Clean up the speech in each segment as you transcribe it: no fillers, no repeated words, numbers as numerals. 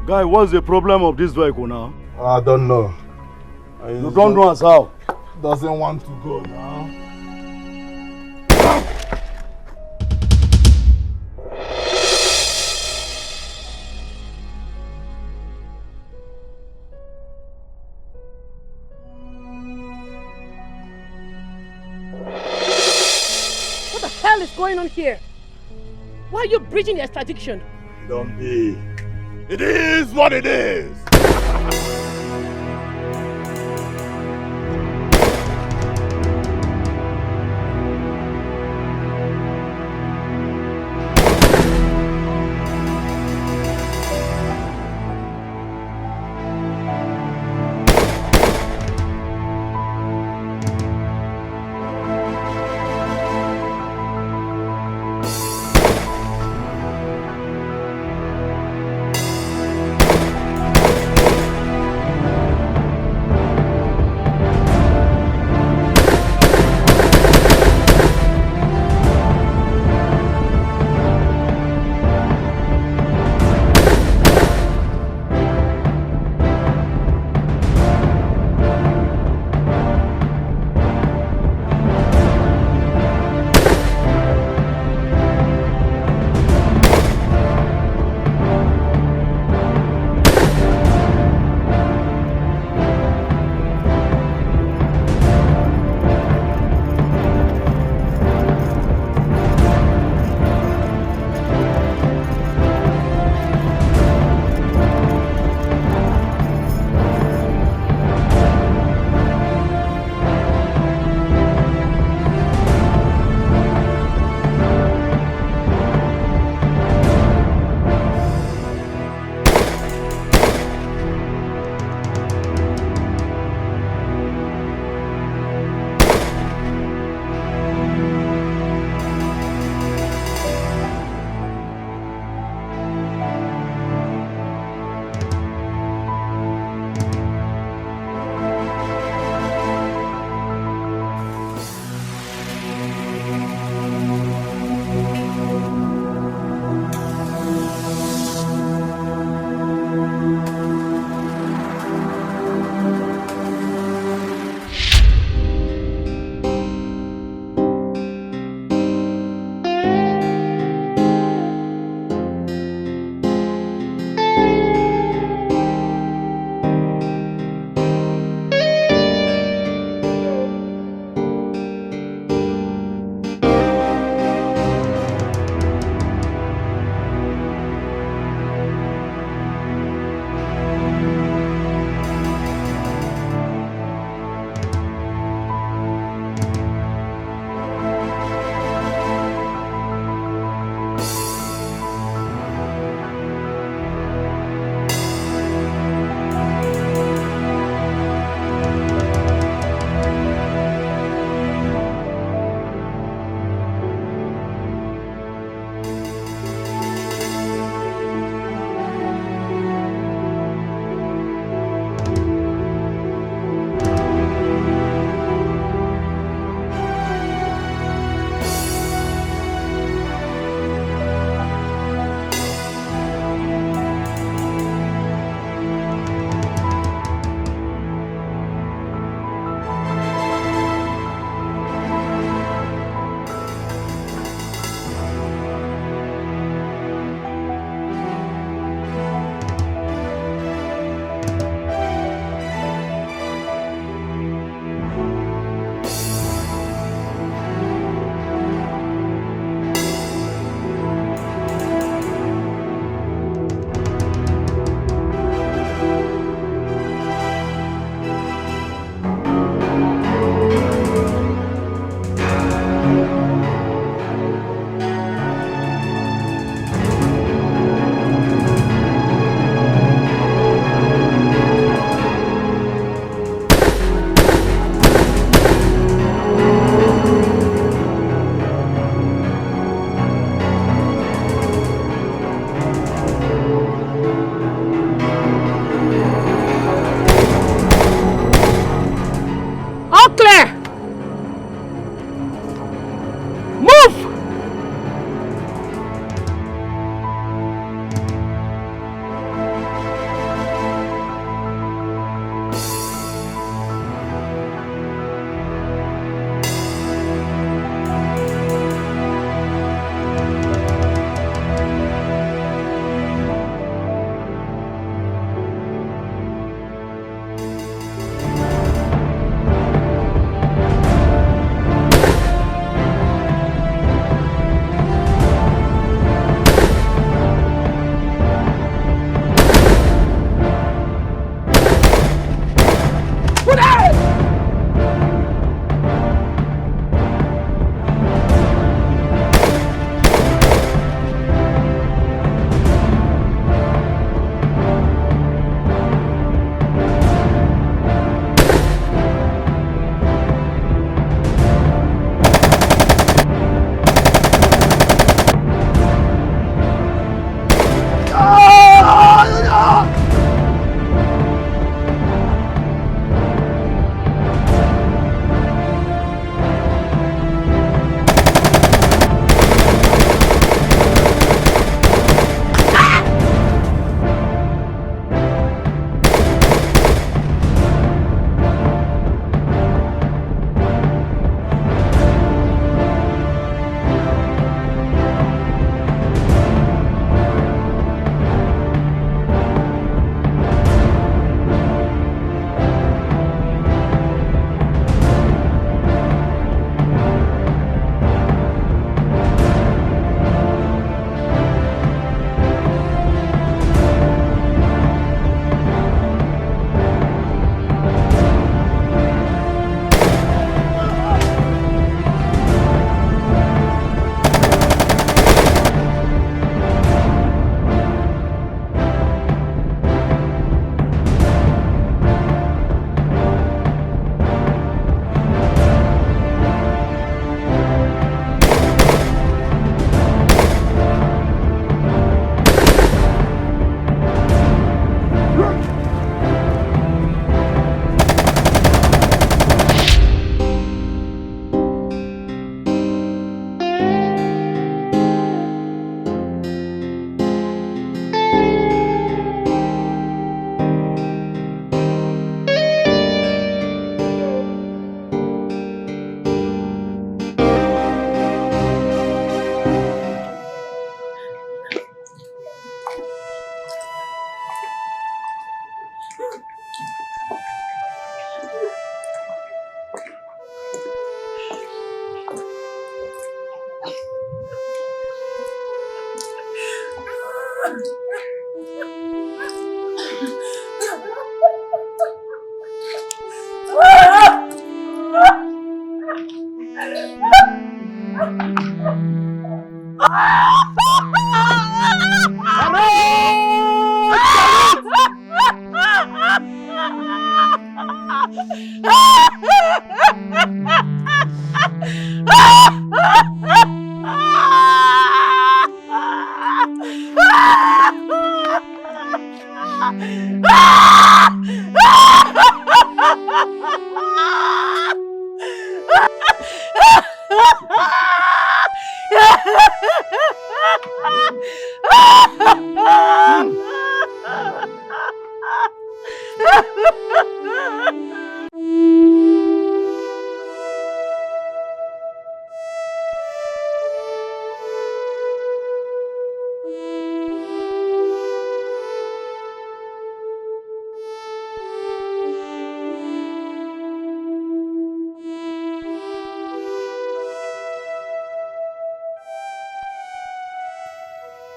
Guy, what's the problem of this vehicle now? I don't know. You don't know as how? Doesn't want to go now. What the hell is going on here? Why are you breaching the extradition? Don't be. It is what it is.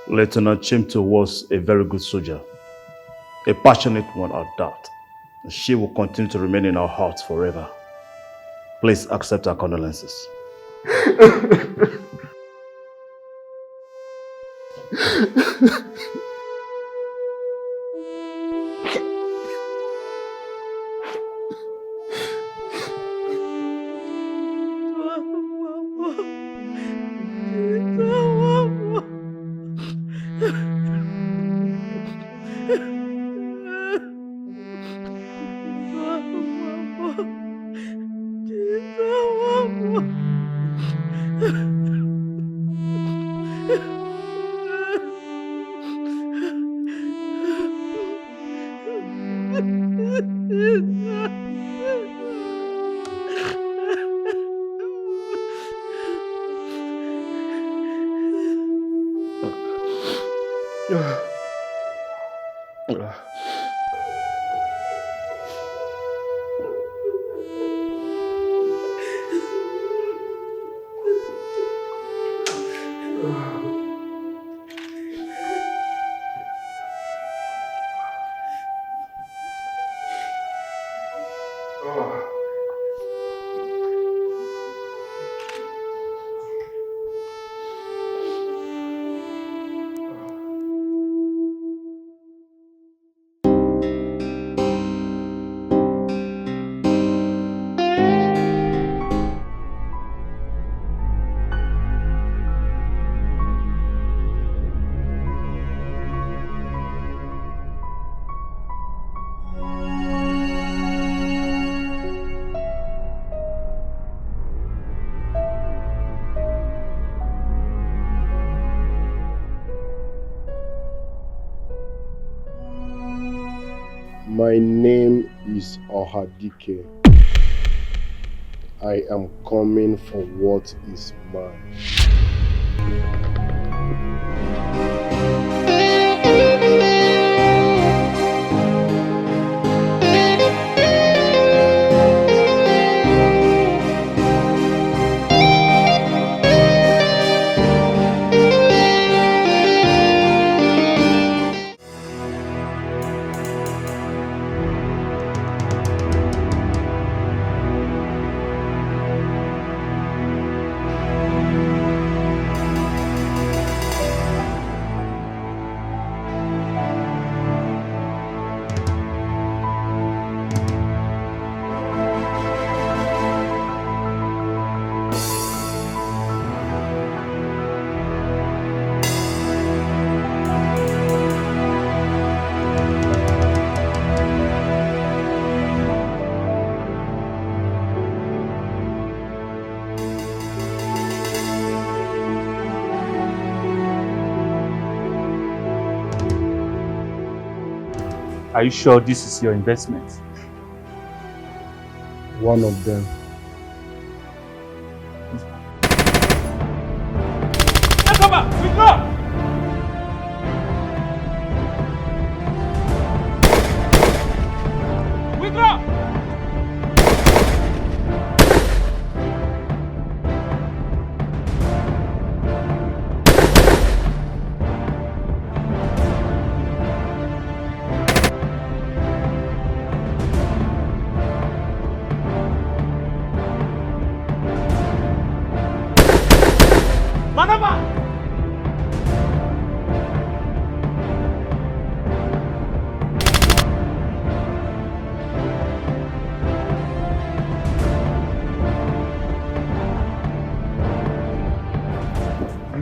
Lieutenant Chimto was a very good soldier, a passionate one at that. She will continue to remain in our hearts forever. Please accept our condolences. My name is Dikeh. I am coming for what is mine. Are you sure this is your investment? One of them. Come withdraw! Withdraw!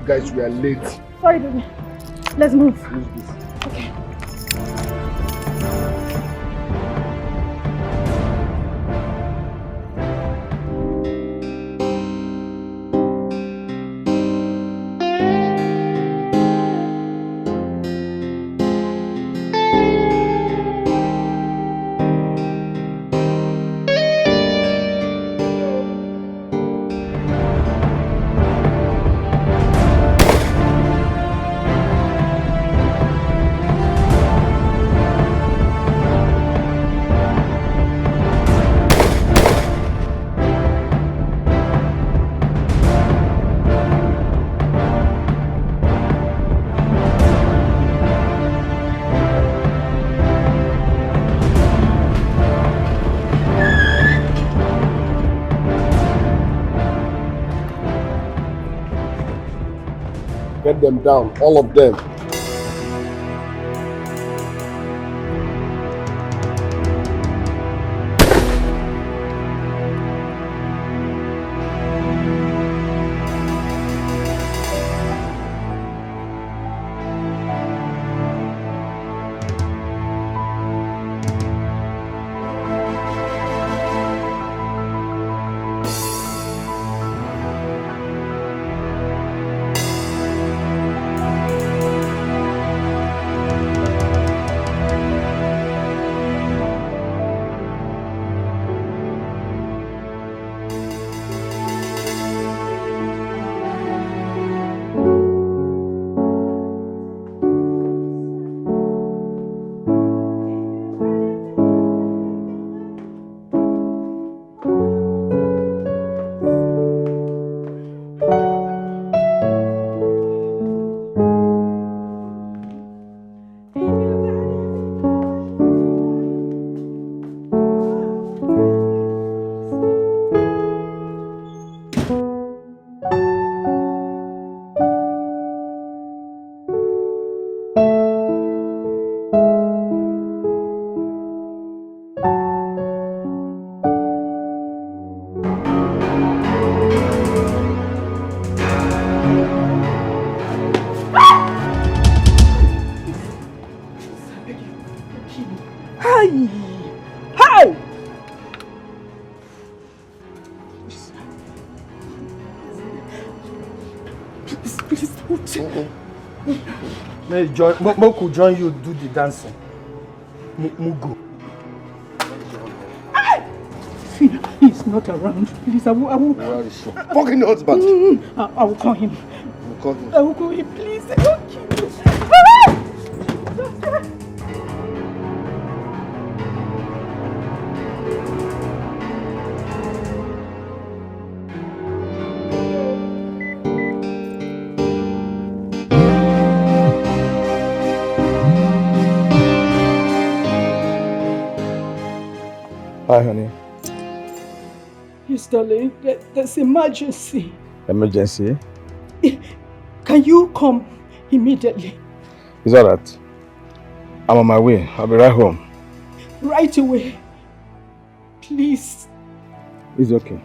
guys were late. Sorry, baby. Let's move. Use this. Okay. Get them down, all of them. Moku join you do the dancing. Mugu. He's not around. Please, I will. Where is your fucking husband? I will call him. You call him? I will call him, please. Don't kill me. Hi, honey. Yes, darling. There's emergency. Emergency? Can you come immediately? Is that right? I'm on my way. I'll be right home. Right away. Please. It's okay.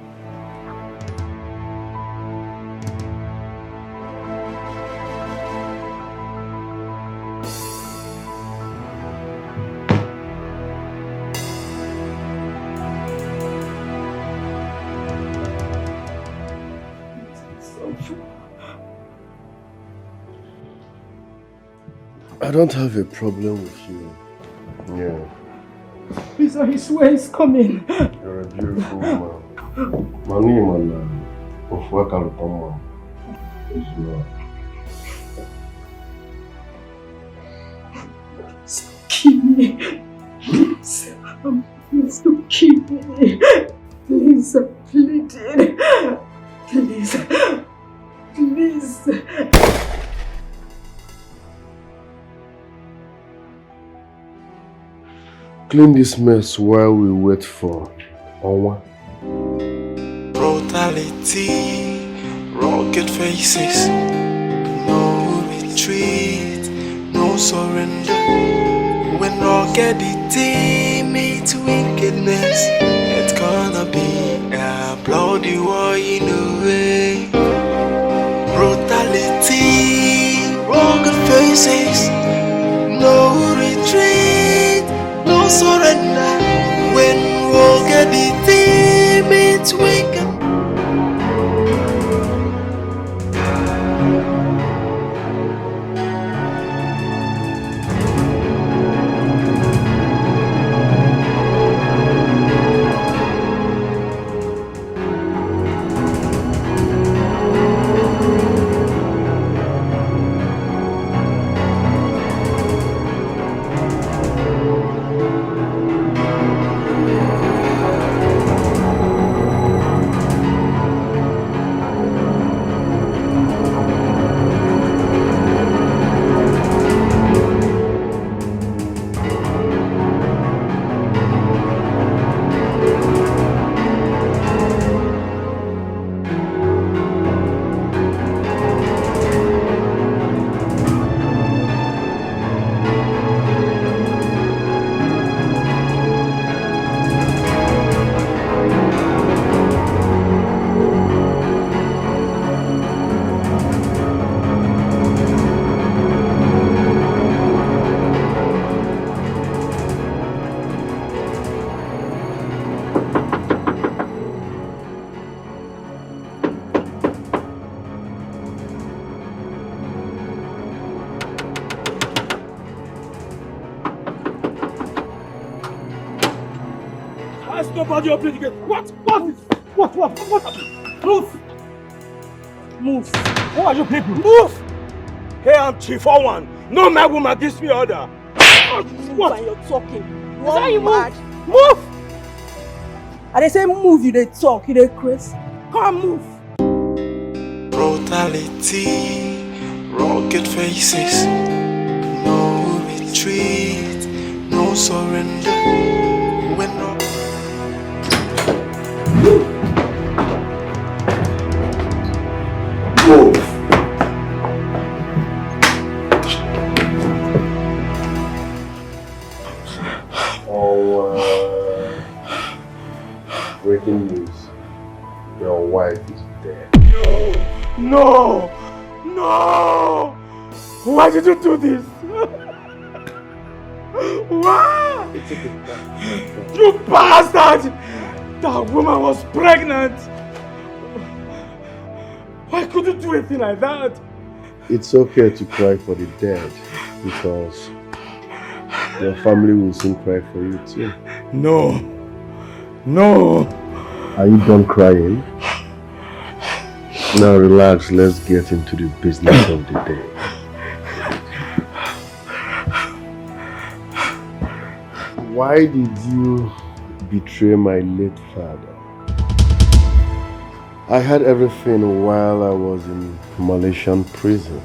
I don't have a problem with you. Yeah. Please, I swear he's coming. You're a beautiful woman. My name is Ofwaka Lupama. Kill me. Please. Please don't kill me. Please, I'm pleading. Please. Please. Clean this mess while we wait for Onwa. Brutality, rugged faces, no retreat, no surrender. When ruggedity meets wickedness, it's gonna be a bloody war in a way. Brutality. faces. No retreat, no surrender. When rugged meets weaken. Nobody open the gate. What happened? Move. Who are you people? Move! Hey, I'm Chief Owan. No man woman gives me order. What? When you're talking. Is that you mad? Move! And they say move, you they talk, you they crazy. Come move. Brutality, rugged faces. No retreat, no surrender. When breaking news. Your wife is dead. No! Why did you do this? Why? It's a good time. You bastard! That woman was pregnant! Why could you do anything like that? It's okay to cry for the dead because your family will soon cry for you too. No. Are you done crying? Now relax, let's get into the business of the day. Why did you betray my late father? I had everything while I was in Malaysian prison.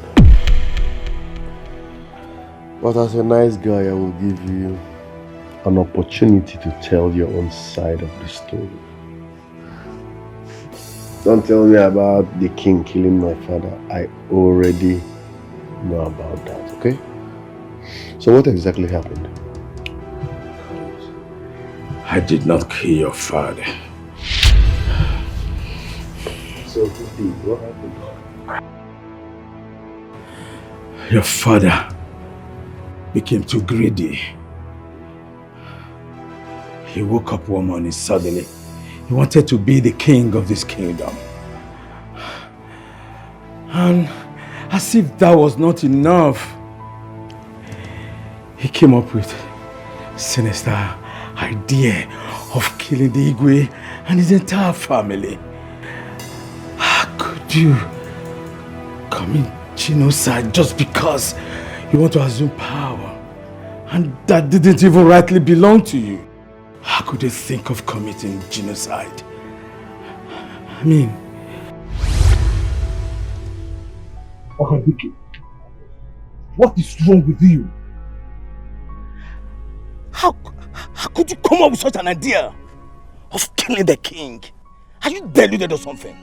But as a nice guy, I will give you an opportunity to tell your own side of the story. Don't tell me about the king killing my father. I already know about that, okay? So what exactly happened? I did not kill your father. So who did? What happened? Your father became too greedy. He woke up one morning suddenly. He wanted to be the king of this kingdom. And as if that was not enough, he came up with a sinister idea of killing the Igwe and his entire family. How could you commit genocide just because you want to assume power and that didn't even rightly belong to you? How could you think of committing genocide? I mean... Dikeh, what is wrong with you? How could you come up with such an idea of killing the king? Are you deluded or something?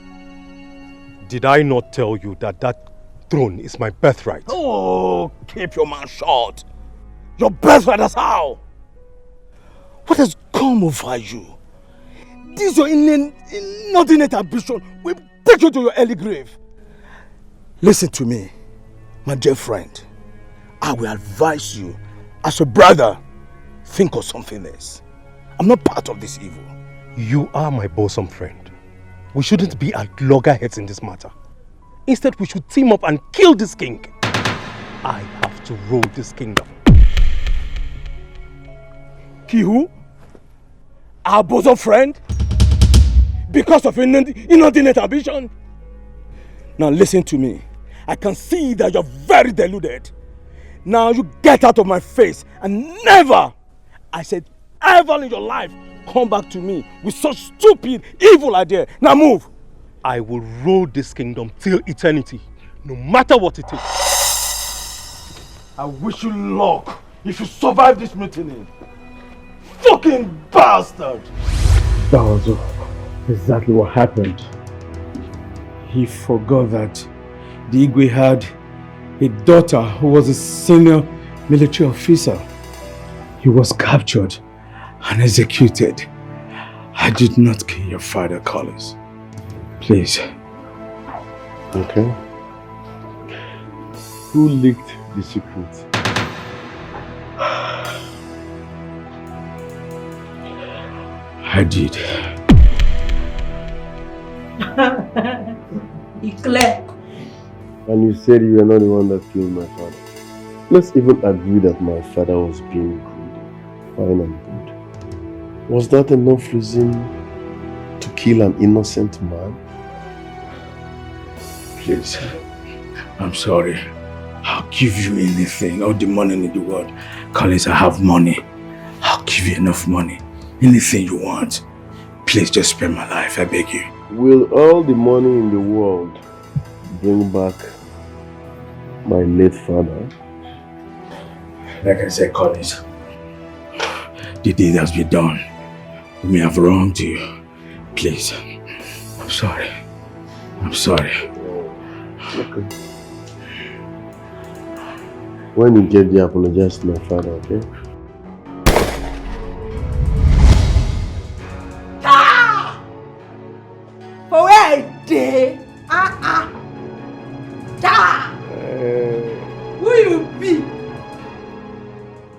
Did I not tell you that that throne is my birthright? Oh, keep your mouth shut. Your birthright, that's how? What has come over you? This your inordinate ambition will take you to your early grave. Listen to me, my dear friend. I will advise you, as a brother, think of something else. I'm not part of this evil. You are my bosom friend. We shouldn't be at loggerheads in this matter. Instead, we should team up and kill this king. I have to rule this kingdom. Kihu? Our bosom friend? Because of inordinate ambition? Now listen to me. I can see that you're very deluded. Now you get out of my face and never, I said ever in your life, come back to me with such stupid, evil idea. Now move. I will rule this kingdom till eternity, no matter what it takes. I wish you luck if you survive this mutiny. Fucking bastard! That was exactly what happened. He forgot that the Igwe had a daughter who was a senior military officer. He was captured and executed. I did not kill your father, Collins. Please. Okay. Who leaked the secret? I did. Eclair. And you said you were not the one that killed my father. Let's even agree that my father was being good, fine and good. Was that enough reason to kill an innocent man? Please. I'm sorry. I'll give you anything, all the money in the world. Collins, I have money. I'll give you enough money. Anything you want. Please just spare my life, I beg you. Will all the money in the world bring back my late father? Like I said, Collins, the deed has been done. We may have wronged you. Please. I'm sorry. I'm sorry. Okay. When you get there, apologize to my father, okay? For where I dey? Who you be?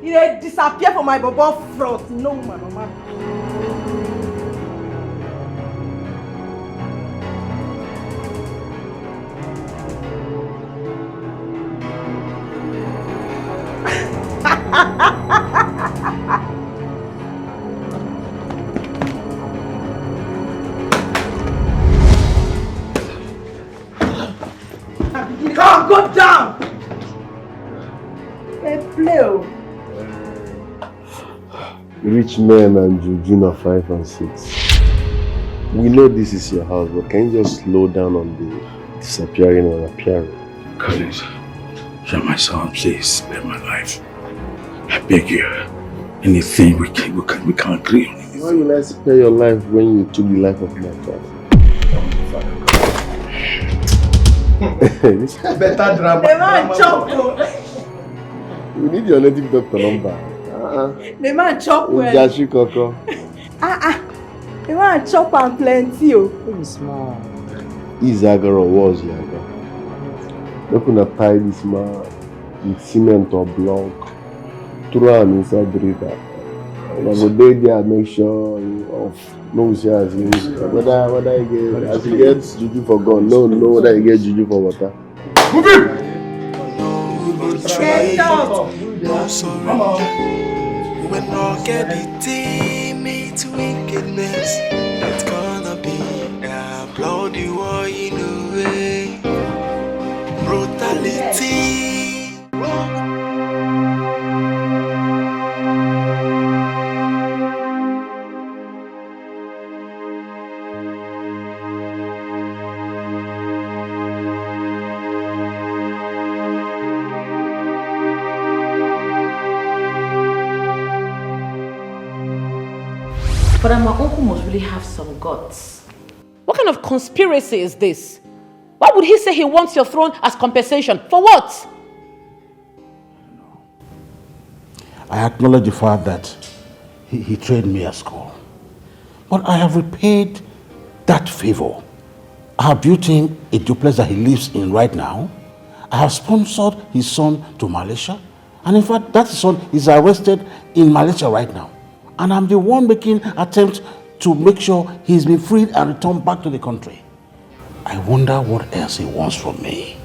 You dey disappear from my bobo front. No man, no man. Come, go down. Hey, play. Rich men and Juju are 5 and 6. We know this is your house, but can you just slow down on the disappearing or appearing? Collins, you're my son, please spare my life. I beg you. Anything we can agree on. Why will I spare your life when you took the life of my father? This is better drama. The man chop. We need your native doctor number. The man chop well. Jashi Koko. The man chop and plenty. Very small. Izagaro was Yaga. Look at tie this man with cement or block. Throw him inside the river. I go there and make sure of no share as whether you get as you get juju for gun, no whether you get juju for water. Move it! Get out! No surrender. When I get the team, it's wickedness. It's gonna be a bloody war in a way. Brutality. But my uncle must really have some guts. What kind of conspiracy is this? Why would he say he wants your throne as compensation? For what? I acknowledge the fact that he trained me at school. But I have repaid that favor. I have built him a duplex that he lives in right now. I have sponsored his son to Malaysia. And in fact, that son is arrested in Malaysia right now. And I'm the one making attempts to make sure he's been freed and returned back to the country. I wonder what else he wants from me.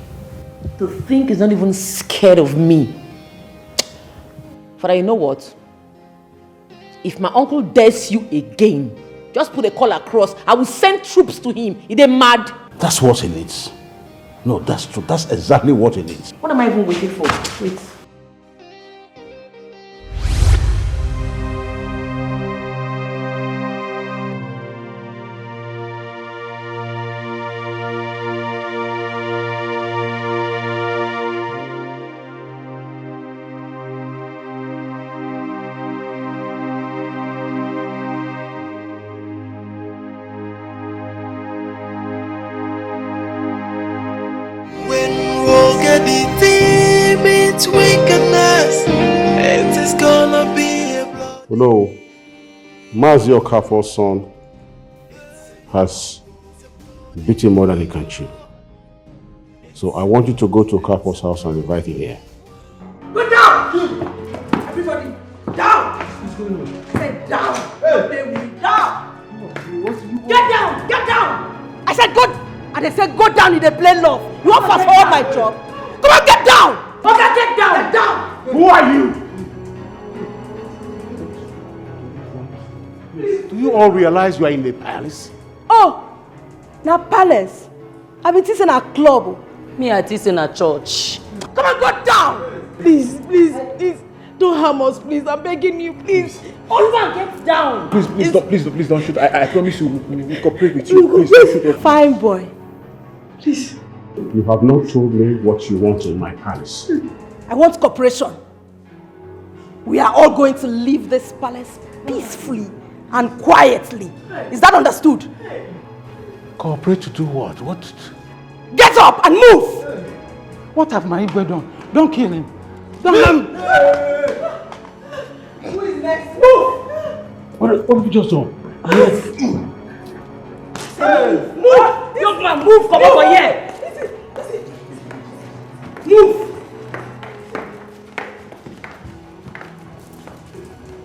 To think he's not even scared of me. Father, you know what? If my uncle dares you again, just put a call across. I will send troops to him. Is they mad? That's what he needs. No, that's true. That's exactly what he needs. What am I even waiting for? Wait. No, Mazi Okafor's son has beaten more than he can chew. So I want you to go to Okafor's house and invite him here. Go down! Everybody, down! Say down! Hey. Down! Get down! Get down! I said go! And they said go down in the play love. You want fast forward my job? Come on, get down! Okay, get down! Get down! Who are you? Do you all realize you are in the palace? Oh, now palace. I've been teaching a club. Me, I teaching a church. Come on, go down! Please, please, please. Don't harm us, please. I'm begging you, please. Oliver, get down. Please don't shoot. I promise you, we'll cooperate with you. Please don't shoot. Fine boy. Please. You have not told me what you want in my palace. I want cooperation. We are all going to leave this palace peacefully and quietly. Is that understood? Cooperate to do what? What? Get up and move! What have my Igwe done? Don't kill him. Don't kill him. Who is next? Move! What have you just done? Move! Young man, move! Come over here! Move!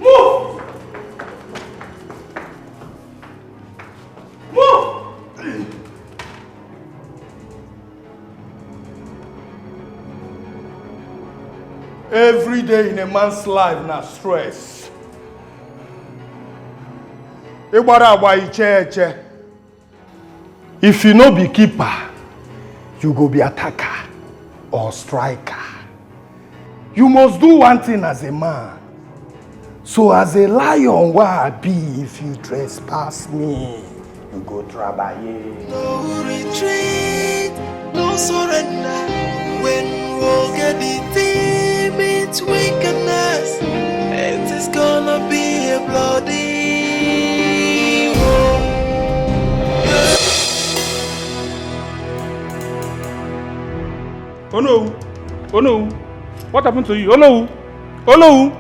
Move! Move! Every day in a man's life na stress. If you no be keeper, you go be attacker or striker. You must do one thing as a man. So as a lion, what I be if you trespass me? You go trabaye. No retreat, no surrender. When we'll get the team, it's wickedness. It is gonna be a bloody war. Oh no! Oh no! What happened to you? Oh no! Oh no!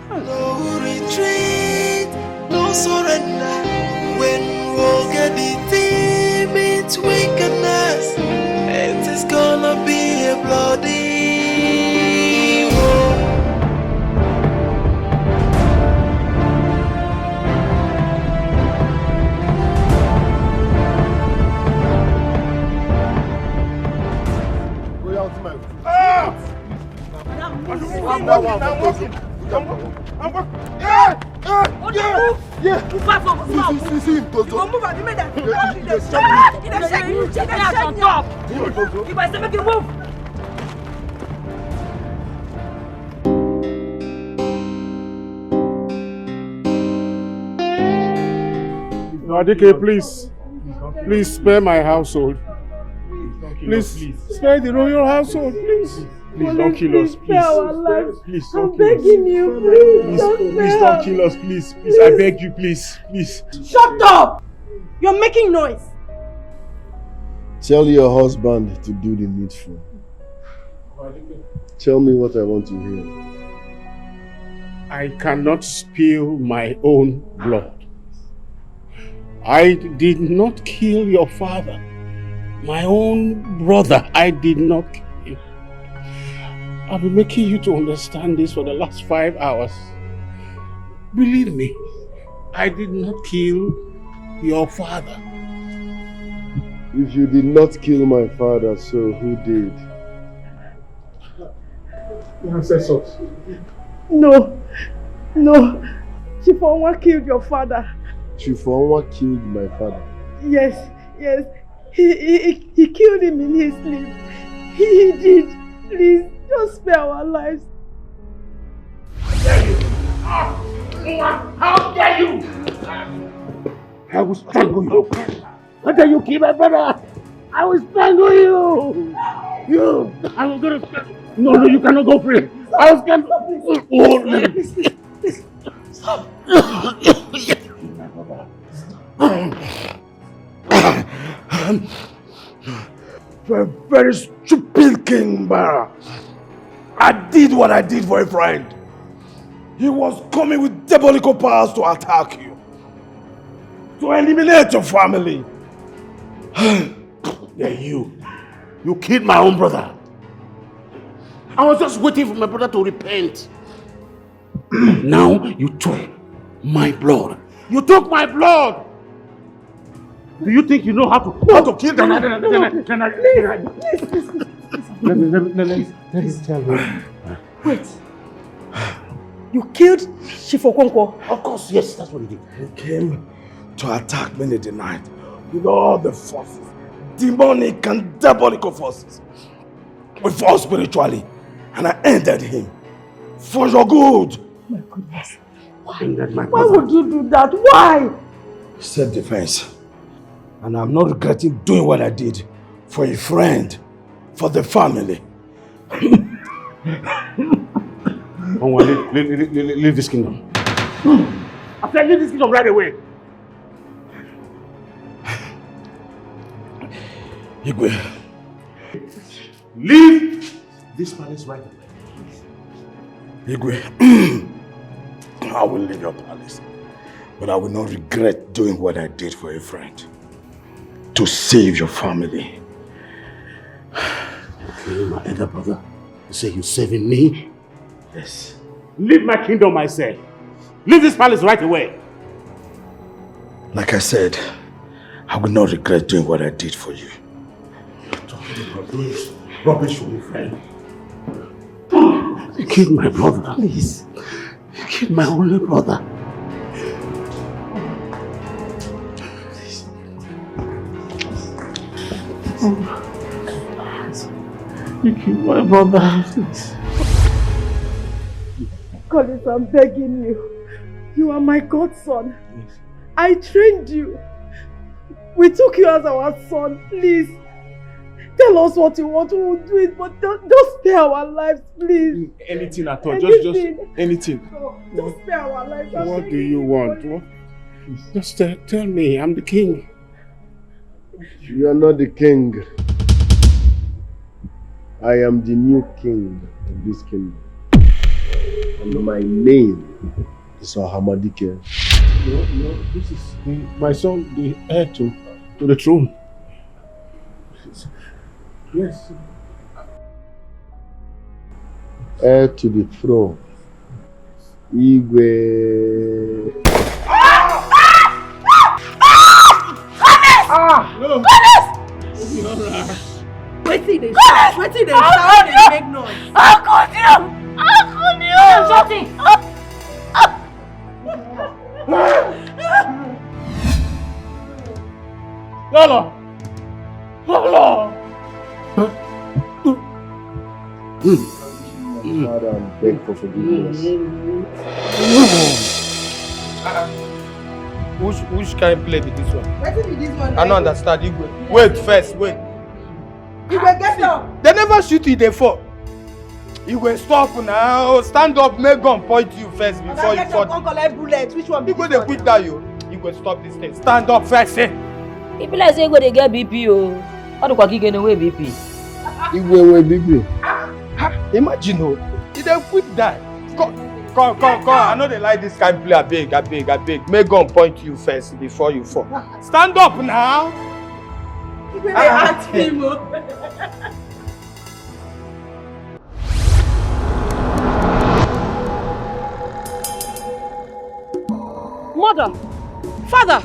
No retreat, no surrender. When we'll get the team, it's wickedness. It is gonna be a bloody war. Dikeh, please spare my household. Please spare the royal household, please. Please don't kill us, please. Please don't kill us. I'm begging you, please don't kill us, please. Please, I beg you, please. Shut up! You're making noise. Tell your husband to do the needful. Tell me what I want to hear. I cannot spill my own blood. I did not kill your father. My own brother, I did not kill. I've been making you to understand this for the last 5 hours. Believe me, I did not kill your father. If you did not kill my father, so who did? You said so. No. Chief Onwa killed your father. Chief Onwa killed my father? Yes. He killed him in his sleep. He did. Please, just spare our lives. How dare you! I will strangle you. How dare you kill my brother? I will strangle you! I'm gonna strangle. No, you cannot go free. I will strangle. Please. Stop. You're a very stupid king, Bara. I did what I did for a friend. He was coming with diabolical powers to attack you, to eliminate your family. Yeah, you killed my own brother. I was just waiting for my brother to repent. Now you took my blood. You took my blood. Do you think you know how to kill them? Let me tell you. Wait. You killed Chief Okonkwo? Of course, yes, that's what he did. He came to attack me in the night with all the forces, demonic and diabolical forces. We fought spiritually, and I ended him for your good. My goodness. Why would you do that? Why? Self-defense. And I'm not regretting doing what I did for a friend, for the family. Leave this kingdom. I said leave this kingdom right away. Igwe, leave this palace right away. Igwe, I will leave your palace, but I will not regret doing what I did for a friend. To save your family. Okay, my elder brother, you say you're saving me? Yes. Leave my kingdom, I say. Leave this palace right away. Like I said, I will not regret doing what I did for you. You're talking about doing rubbish for me, friend. You killed my brother. Please. You killed my only brother. You killed my brother. Collins, I'm begging you. You are my godson. Yes. I trained you. We took you as our son. Please, tell us what you want. We will do it, but just spare our lives, please. Anything at all. Just anything. No, just spare our lives. What do you want? What? Just tell me. I'm the king. You are not the king. I am the new king of this kingdom. And my name is Dikeh. No, this is my son, the heir to the throne. Yes. Heir to the throne. Igwe. No. Wetin dey shout? Wetin dey shout? Dey make noise. How could you? Shouting. Lolo. Father, and beg for forgiveness. Which kind of play be this one? Wetin be this one? I don't understand. Wait first, wait. You will get up. They never shoot you, they fall. You will stop now. Stand up, make gun point you first before you fall. Collect bullets. Which one? You go to quit that you will stop this thing. Stand up first, eh? If you like say go they get BP oh. How do you get away BP? Igwe BP. Imagine oh, you don't quit that. Come. I know they like this kind of play. I beg. Make gun point you first before you fall. Stand up now. They ask him. Mother, Father,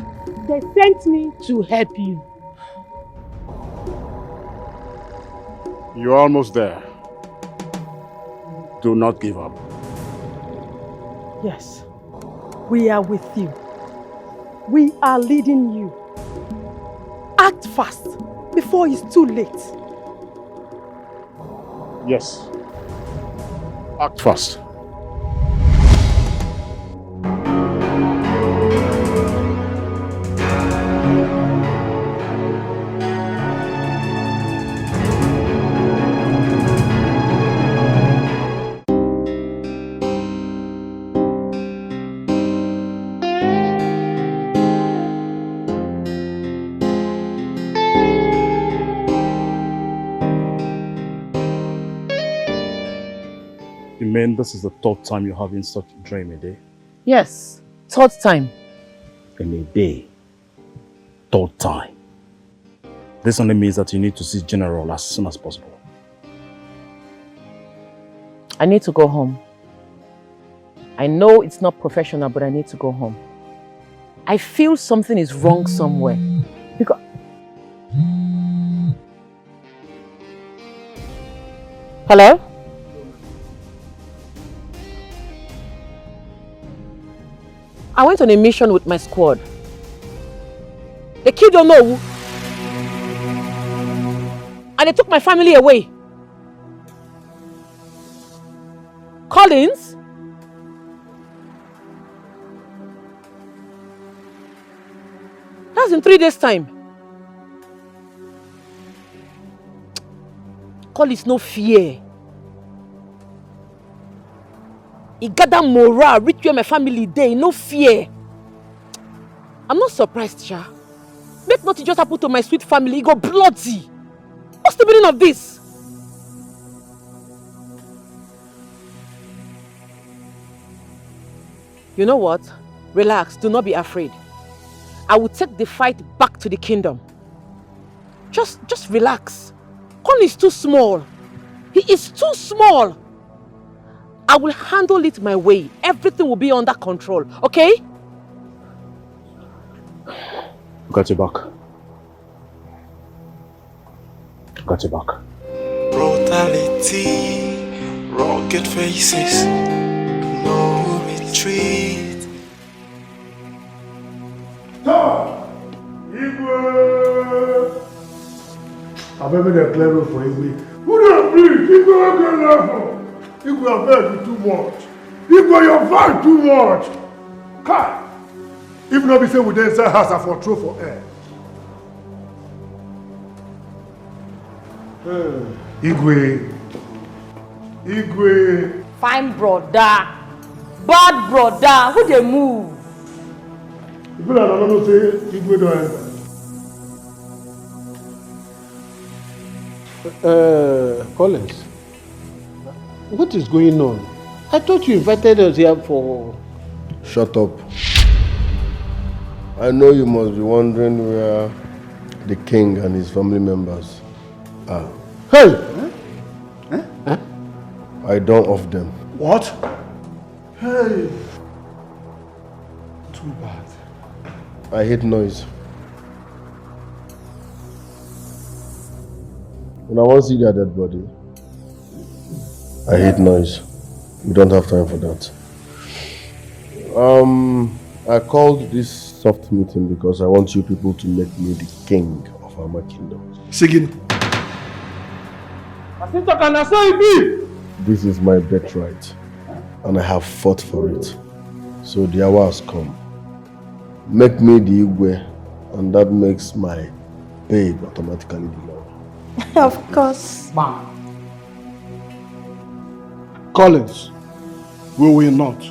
they sent me to help you. You're almost there. Do not give up. Yes, we are with you. We are leading you. Act fast before it's too late. Yes. Act fast. You mean this is the third time you're having such a dream a day? Yes, third time. In a day. Third time. This only means that you need to see General as soon as possible. I need to go home. I know it's not professional, but I need to go home. I feel something is wrong somewhere. Because... Hello? I went on a mission with my squad. They killed Onowu. And they took my family away. Collins? That's in 3 days' time. Collins no fear. He gather morale, reach where my family dey, no fear. I'm not surprised, Sha. Make nothing just happen to my sweet family, he go bloody. What's the meaning of this? You know what? Relax, do not be afraid. I will take the fight back to the kingdom. Just relax. Colin is too small. He is too small. I will handle it my way. Everything will be under control, okay? Got your back. Got your back. Brutality, rugged faces, no retreat. I've ever declared road for Igwe. Who don't please? Igwe again level. Igwe are very too much. Igwe, you're very too much. Kai. If not be say we dey inside house, I for throw for air. Igwe. Igwe. Fine brother. Bad brother. Who they move? People that don't know say Igwe don't enter. Collins, what is going on? I thought you invited us here for... Shut up. I know you must be wondering where the king and his family members are. Hey! Huh? I don't off them. What? Hey! Too bad. I hate noise. When I want to see their dead body, I hate noise. We don't have time for that. I called this soft meeting because I want you people to make me the king of our kingdom. Sigin. This is my birthright, and I have fought for it. So the hour has come. Make me the Igwe, and that makes my babe automatically the Lord. Of course. Collins, we will not.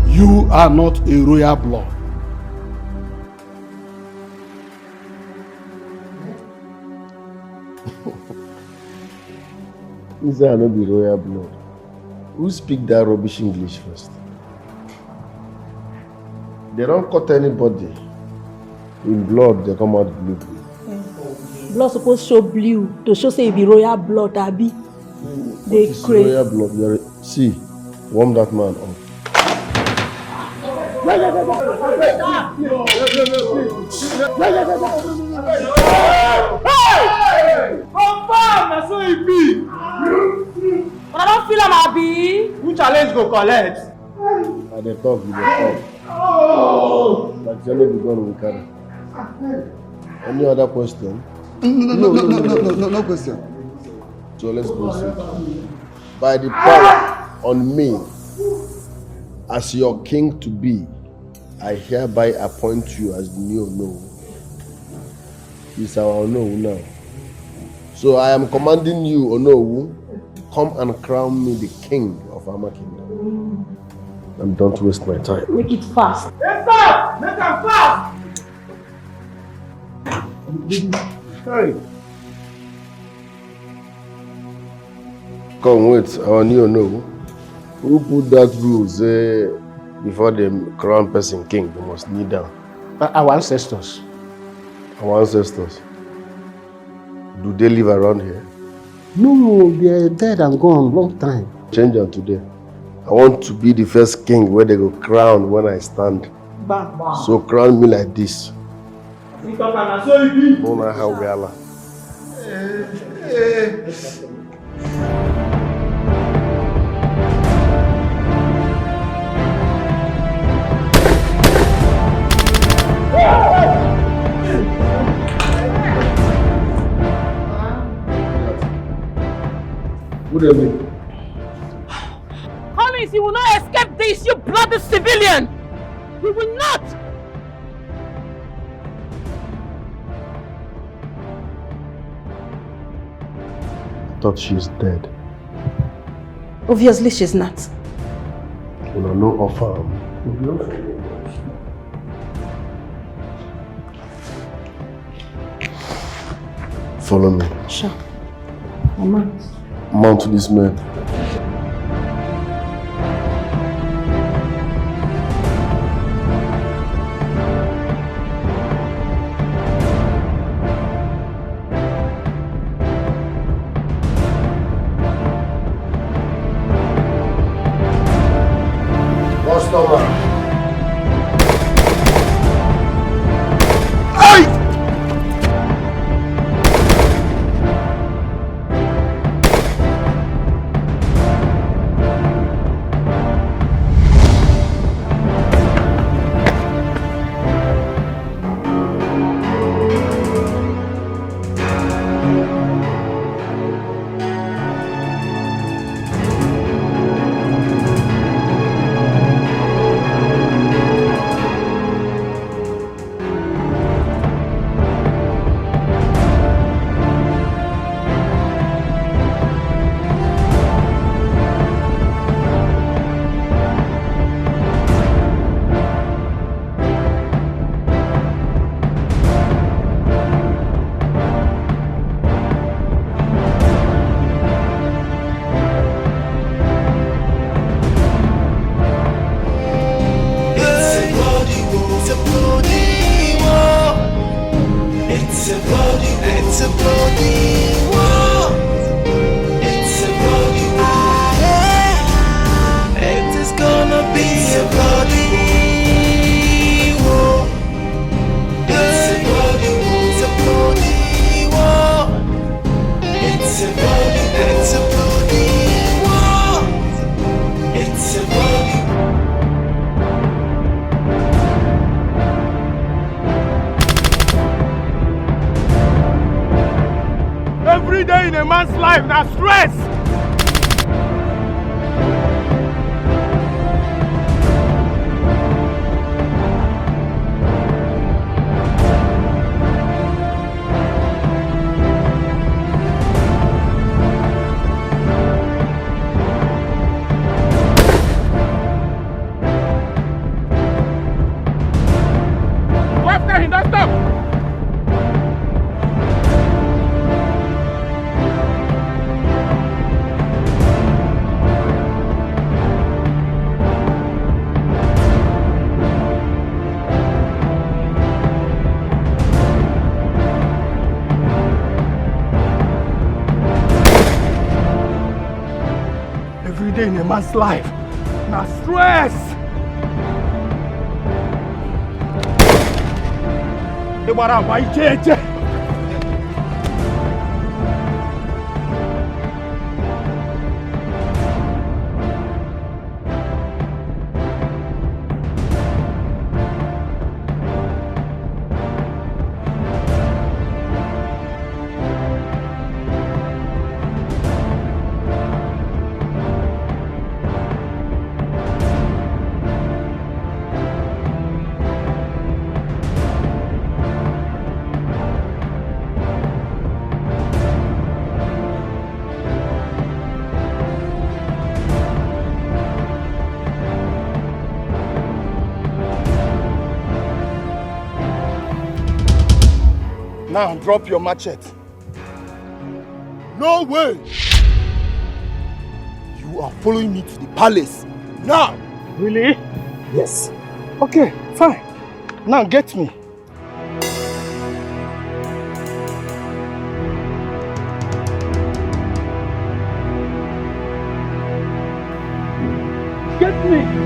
You are not a royal blood. Is there not the royal blood? Who speak that rubbish English first? They don't cut anybody. In blood, they come out blue. Blood supposed to show blue to show say it be royal blood, Abi. They crazy. Royal blood. See, warm that man up. Confirm, na so it be. But I don't feel I'm happy. Who challenge go collect? At the top, you the top. Like Jelly be gone with carry. Any other question? No question. So let's proceed. By the power on me, as your king to be, I hereby appoint you as the new Ono. It's our Ono now. So I am commanding you, Ono, come and crown me the king of our kingdom. And don't waste my time. Make it fast. Yes, sir! Make them fast! Hey. Come wait, our new Ono. Who put that rule, say, before the crown person king, they must kneel down? Our ancestors. Our ancestors. Do they live around here? No, they are dead and gone long time. Change them today. I want to be the first king where they go crown when I stand. So crown me like this. No matter how we are. What do you mean? Collins, you will not escape this, you bloody civilian! You will not! I thought she's dead. Obviously she's not. When I know of her. Follow me. Sure. Mama. Mount to this man. In a man's life, now stress. Now drop your machete. No way! You are following me to the palace. Now! Really? Yes. Okay, fine. Now get me. Get me!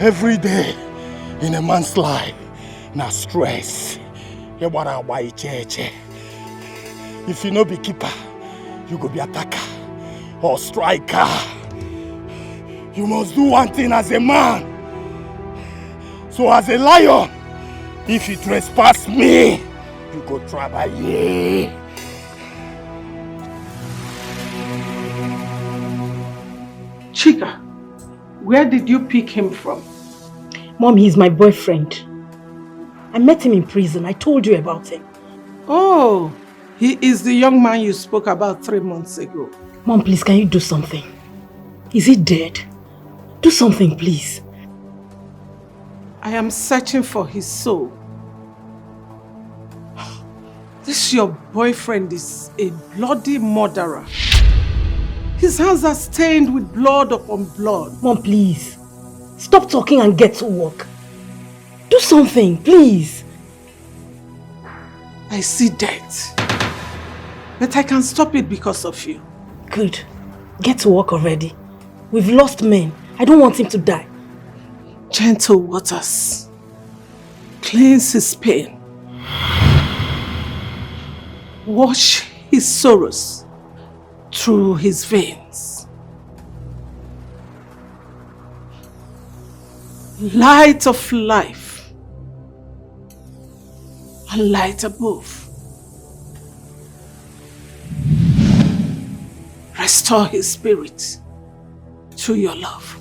Every day in a man's life, na stress. If you no be keeper, you go be attacker or striker. You must do one thing as a man. So as a lion, if you trespass me, you go trouble ye. Chika, where did you pick him from? Mom, he's my boyfriend. I met him in prison. I told you about him. Oh, he is the young man you spoke about 3 months ago. Mom, please, can you do something? Is he dead? Do something, please. I am searching for his soul. This your boyfriend is a bloody murderer. His hands are stained with blood upon blood. Mom, please. Stop talking and get to work. Do something, please. I see death. But I can stop it because of you. Good. Get to work already. We've lost men. I don't want him to die. Gentle waters. Cleanse his pain. Wash his sorrows through his veins. Light of life, and light above. Restore his spirit through your love.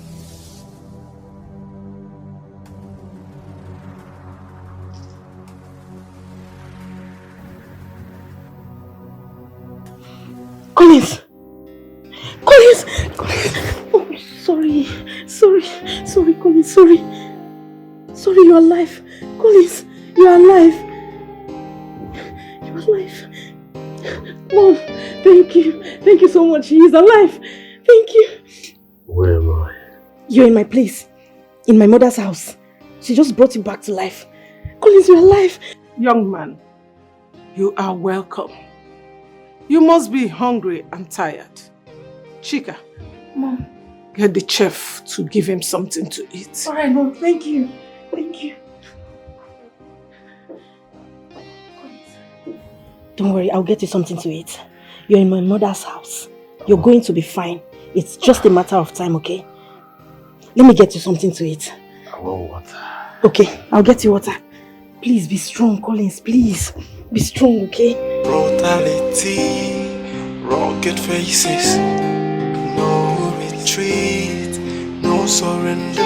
Collins! Collins! Oh, sorry, Collins, sorry. Sorry, you're alive. Collins, you're alive. You're alive. Mom, thank you. Thank you so much. He is alive. Thank you. Where am I? You're in my place. In my mother's house. She just brought you back to life. Collins, you're alive. Young man, you are welcome. You must be hungry and tired. Chika, Mom, get the chef to give him something to eat. Alright, Mom, thank you. Thank you. Don't worry, I'll get you something to eat. You're in my mother's house. You're going to be fine. It's just a matter of time, okay? Let me get you something to eat. I want water. Okay, I'll get you water. Please be strong, Collins, please. Be strong, okay? Brutality, rugged faces, no retreat, no surrender.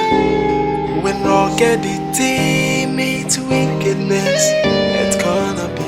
When ruggedity meets wickedness, it's gonna be.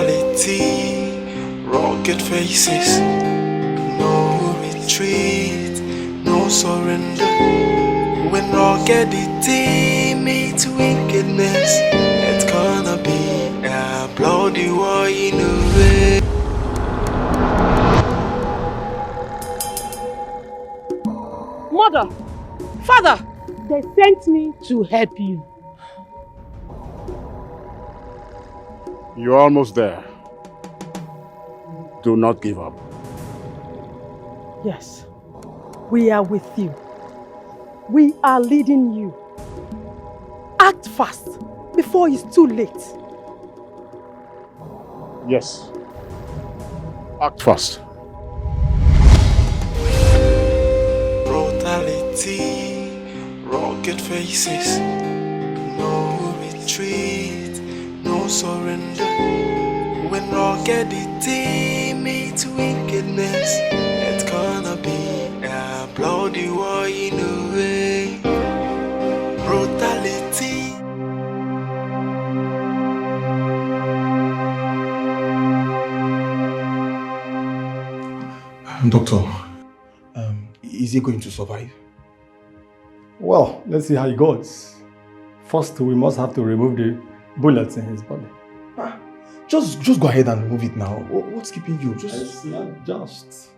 Brutality, rugged faces, no retreat, no surrender. When ruggedity meets wickedness, it's gonna be a bloody war in a way. Mother, father, they sent me to help you. You're almost there. Do not give up. Yes, we are with you. We are leading you. Act fast before it's too late. Yes. Act fast. Brutality, rugged faces, no retreat, no surrender. When ruggedity meets wickedness, it's gonna be a bloody war in a way. Brutality. Doctor, is he going to survive? Well, let's see how it goes. First, we must have to remove the bullets in his body. Just go ahead and remove it now. What's keeping you? It's not just.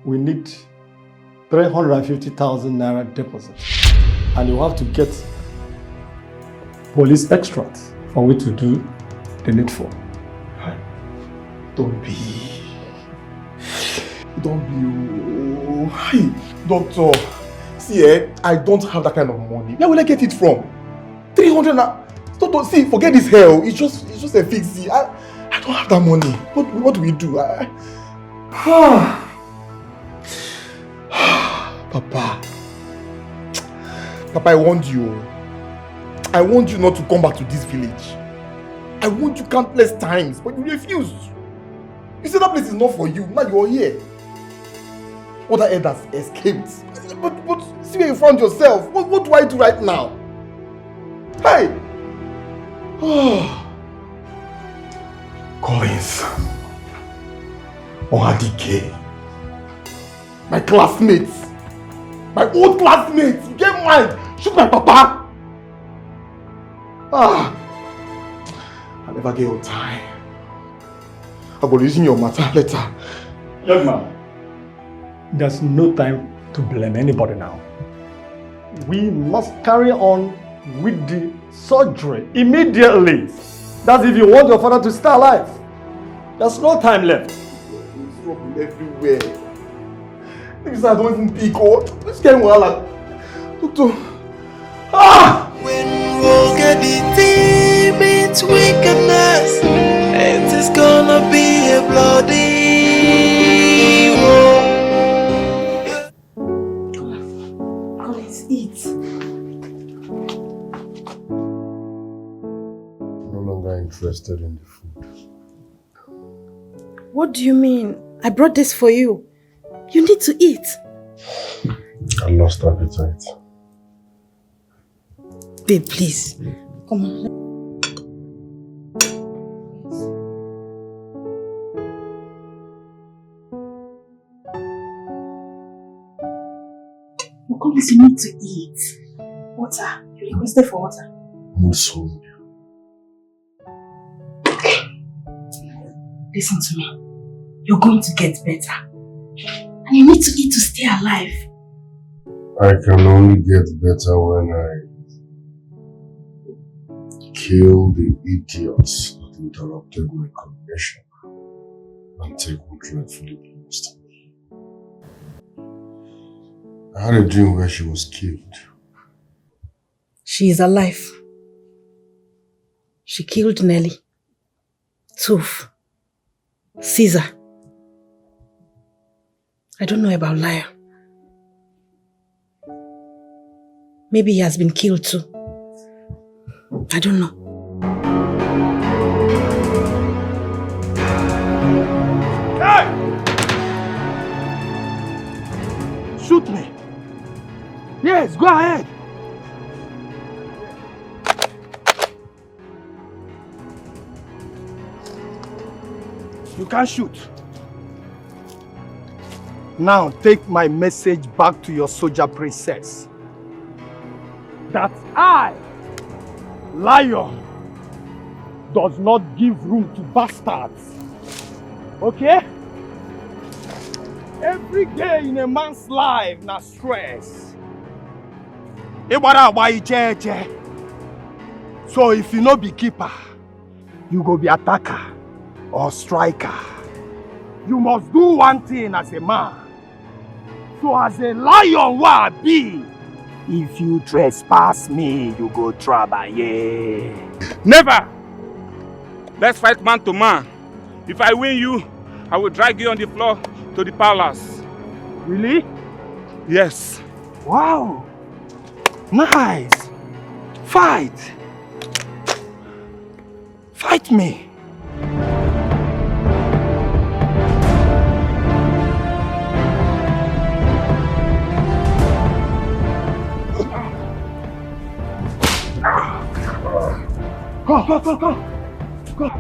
We need 350,000 naira deposit. And you have to get police extracts for we to do the needful. Don't be. Hey, doctor. See, I don't have that kind of money. Where will I get it from? 300 naira. Doctor, see, forget this hell. It's just a fixie. I don't have that money. What do we do? Papa, I warned you. I warned you not to come back to this village. I warned you countless times, but you refused. You said that place is not for you. Now you're here. Other elders escaped. But see where you found yourself. What do I do right now? Hey! Collins. Dikeh. My classmates. My old classmates. You get mad. Shoot my papa. I never get your time. I'll be using your matter later. Young man, there's no time to blame anybody now. We must carry on with the surgery immediately. That's if you want your father to stay alive. There's no time left. There's trouble everywhere. Things I don't even pick up. This getting well. Doctor. When ruggedity meets wickedness, it is gonna be a bloody war. Let's eat. No longer interested in the food. What do you mean? I brought this for you. You need to eat. I lost appetite. Babe, please. Come on. Oh, come on, you need to eat. Water. You requested for water. I'm sorry. Listen to me. You're going to get better. And you need to eat to stay alive. I can only get better when I kill the idiots that interrupted my cognition and take what dreadfully belongs to me. I had a dream where she was killed. She is alive. She killed Nelly, Toof, Caesar. I don't know about Liar. Maybe he has been killed too. I don't know. Hey! Shoot me. Yes, go ahead. You can't shoot. Now take my message back to your soldier princess. That I, Lion, does not give room to bastards. Okay? Every day in a man's life na stress. So if you no be keeper, you go be attacker or striker. You must do one thing as a man. So as a lion wa be, if you trespass me, you go trabaye. Never! Let's fight man to man. If I win you, I will drag you on the floor to the palace. Really? Yes. Wow. Nice. Fight. Fight me. Go.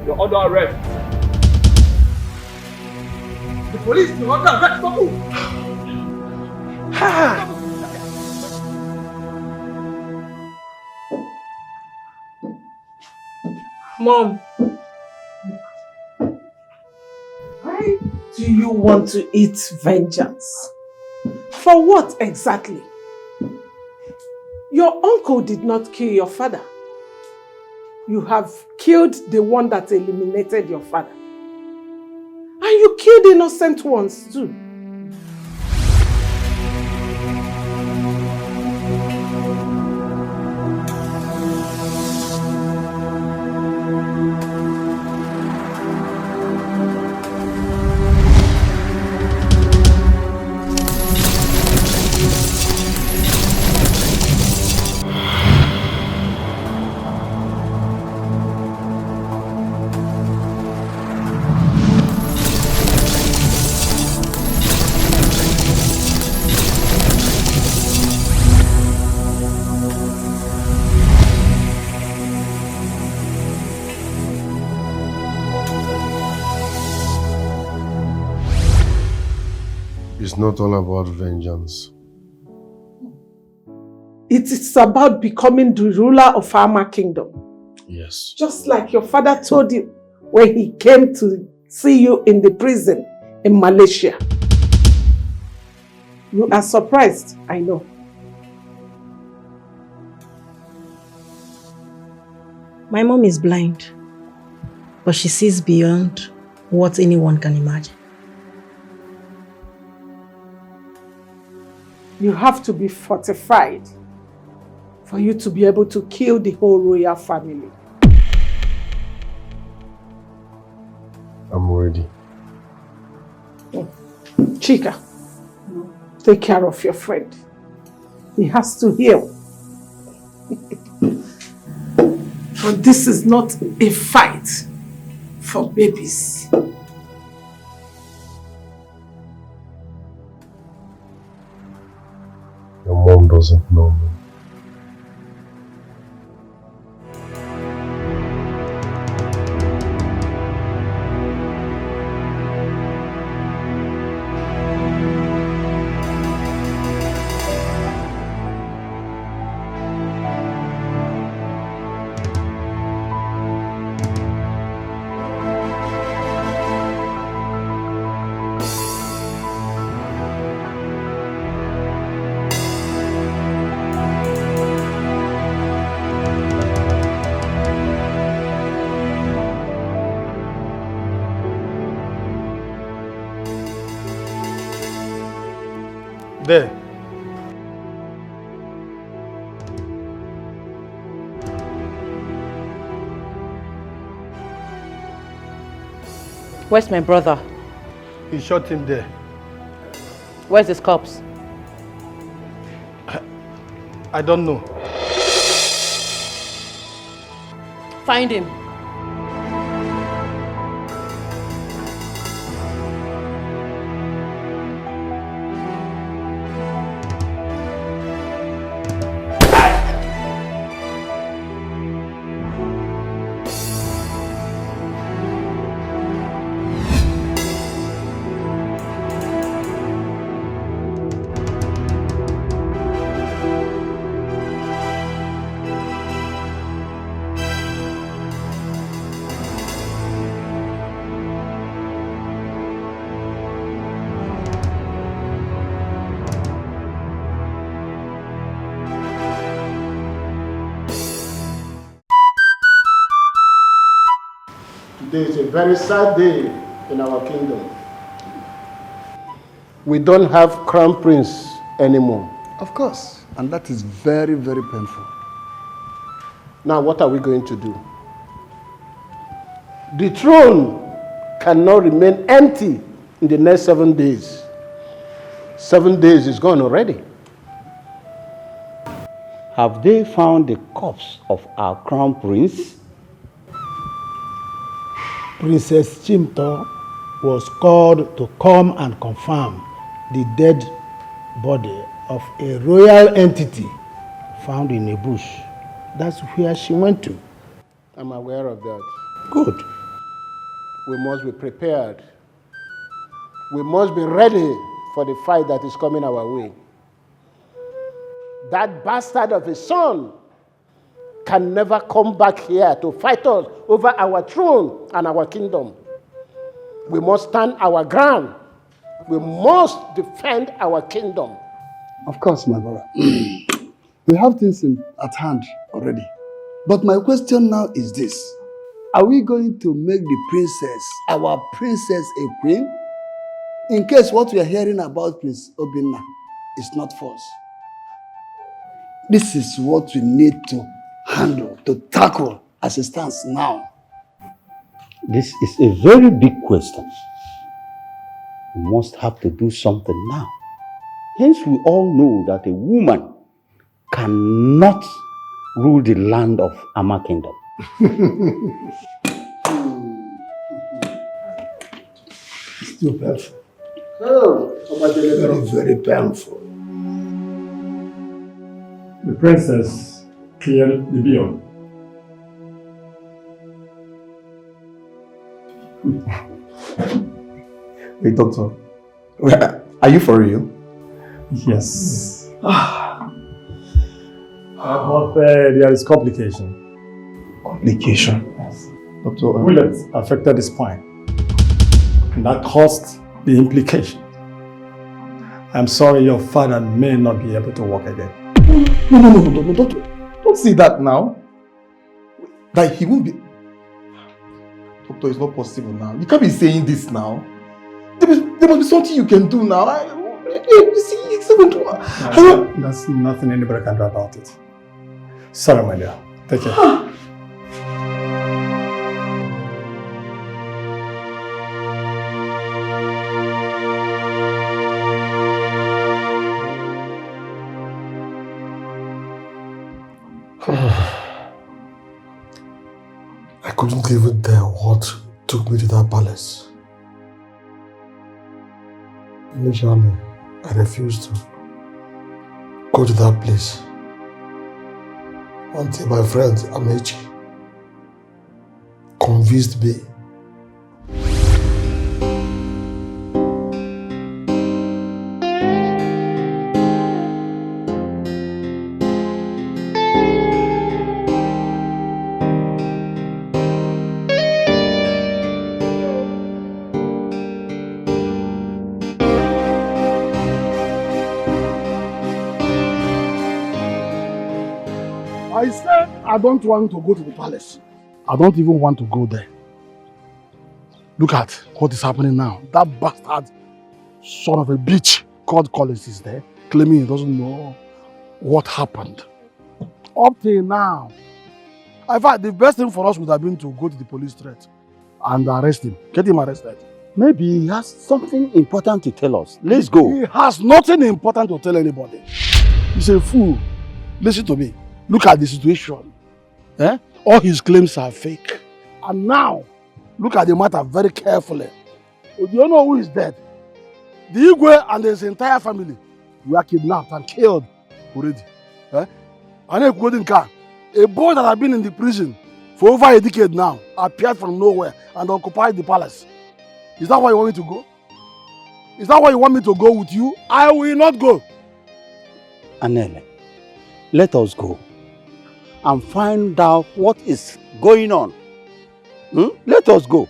You're under arrest. The police is under arrest. Don't move. Mom, why do you want to eat vengeance? For what exactly? Your uncle did not kill your father. You have killed the one that eliminated your father. And you killed innocent ones too. It's not all about vengeance. It is about becoming the ruler of Ama Kingdom. Yes. Just like your father told you when he came to see you in the prison in Malaysia. You are surprised, I know. My mom is blind, but she sees beyond what anyone can imagine. You have to be fortified for you to be able to kill the whole royal family. I'm ready. Chika, take care of your friend. He has to heal. But this is not a fight for babies. Your mom doesn't know me. There. Where's my brother? He shot him there. Where's his corpse? I don't know. Find him. Today is a very sad day in our kingdom. We don't have crown prince anymore. Of course, and that is very, very painful. Now what are we going to do? The throne cannot remain empty in the next 7 days. 7 days is gone already. Have they found the corpse of our crown prince? Princess Chimto was called to come and confirm the dead body of a royal entity found in a bush. That's where she went to. I'm aware of that. Good. We must be prepared. We must be ready for the fight that is coming our way. That bastard of a son can never come back here to fight us over our throne and our kingdom. We must stand our ground. We must defend our kingdom. Of course, my brother. We have things at hand already. But my question now is this. Are we going to make the princess, our princess, a queen? In case what we are hearing about Prince Obinna is not false. This is what we need to handle, to tackle as it stands now. This is a very big question. We must have to do something now. Hence, we all know that a woman cannot rule the land of Ama Kingdom. It's too painful. Oh, very, very painful. The princess cleared the bill. Wait, doctor. Are you for real? Yes. But there is complication. Complication? Yes. Doctor, bullet affected the spine. And that caused the implication. I'm sorry your father may not be able to walk again. No, doctor. Don't say that now. That he won't be... Doctor, it's not possible now. You can't be saying this now. There must be something you can do now. You see, it's not going to... There's nothing anybody can do about it. Sorry, my dear. Take care. I couldn't even dare what took me to that palace. Initially, I refused to go to that place until my friend Amechi convinced me. I said I don't want to go to the palace. I don't even want to go there. Look at what is happening now. That bastard son of a bitch called Collins is there, claiming he doesn't know what happened. Up till now. In fact, the best thing for us would have been to go to the police straight and arrest him. Get him arrested. Maybe he has something important to tell us. Let's go. He has nothing important to tell anybody. He's a fool. Listen to me. Look at the situation. Eh? All his claims are fake. And now, look at the matter very carefully. Do you know who is dead? The Igwe and his entire family were kidnapped and killed already. Eh? And a boy that had been in the prison for over a decade now appeared from nowhere and occupied the palace. Is that why you want me to go? Is that why you want me to go with you? I will not go. Anele, let us go and find out what is going on. Let us go.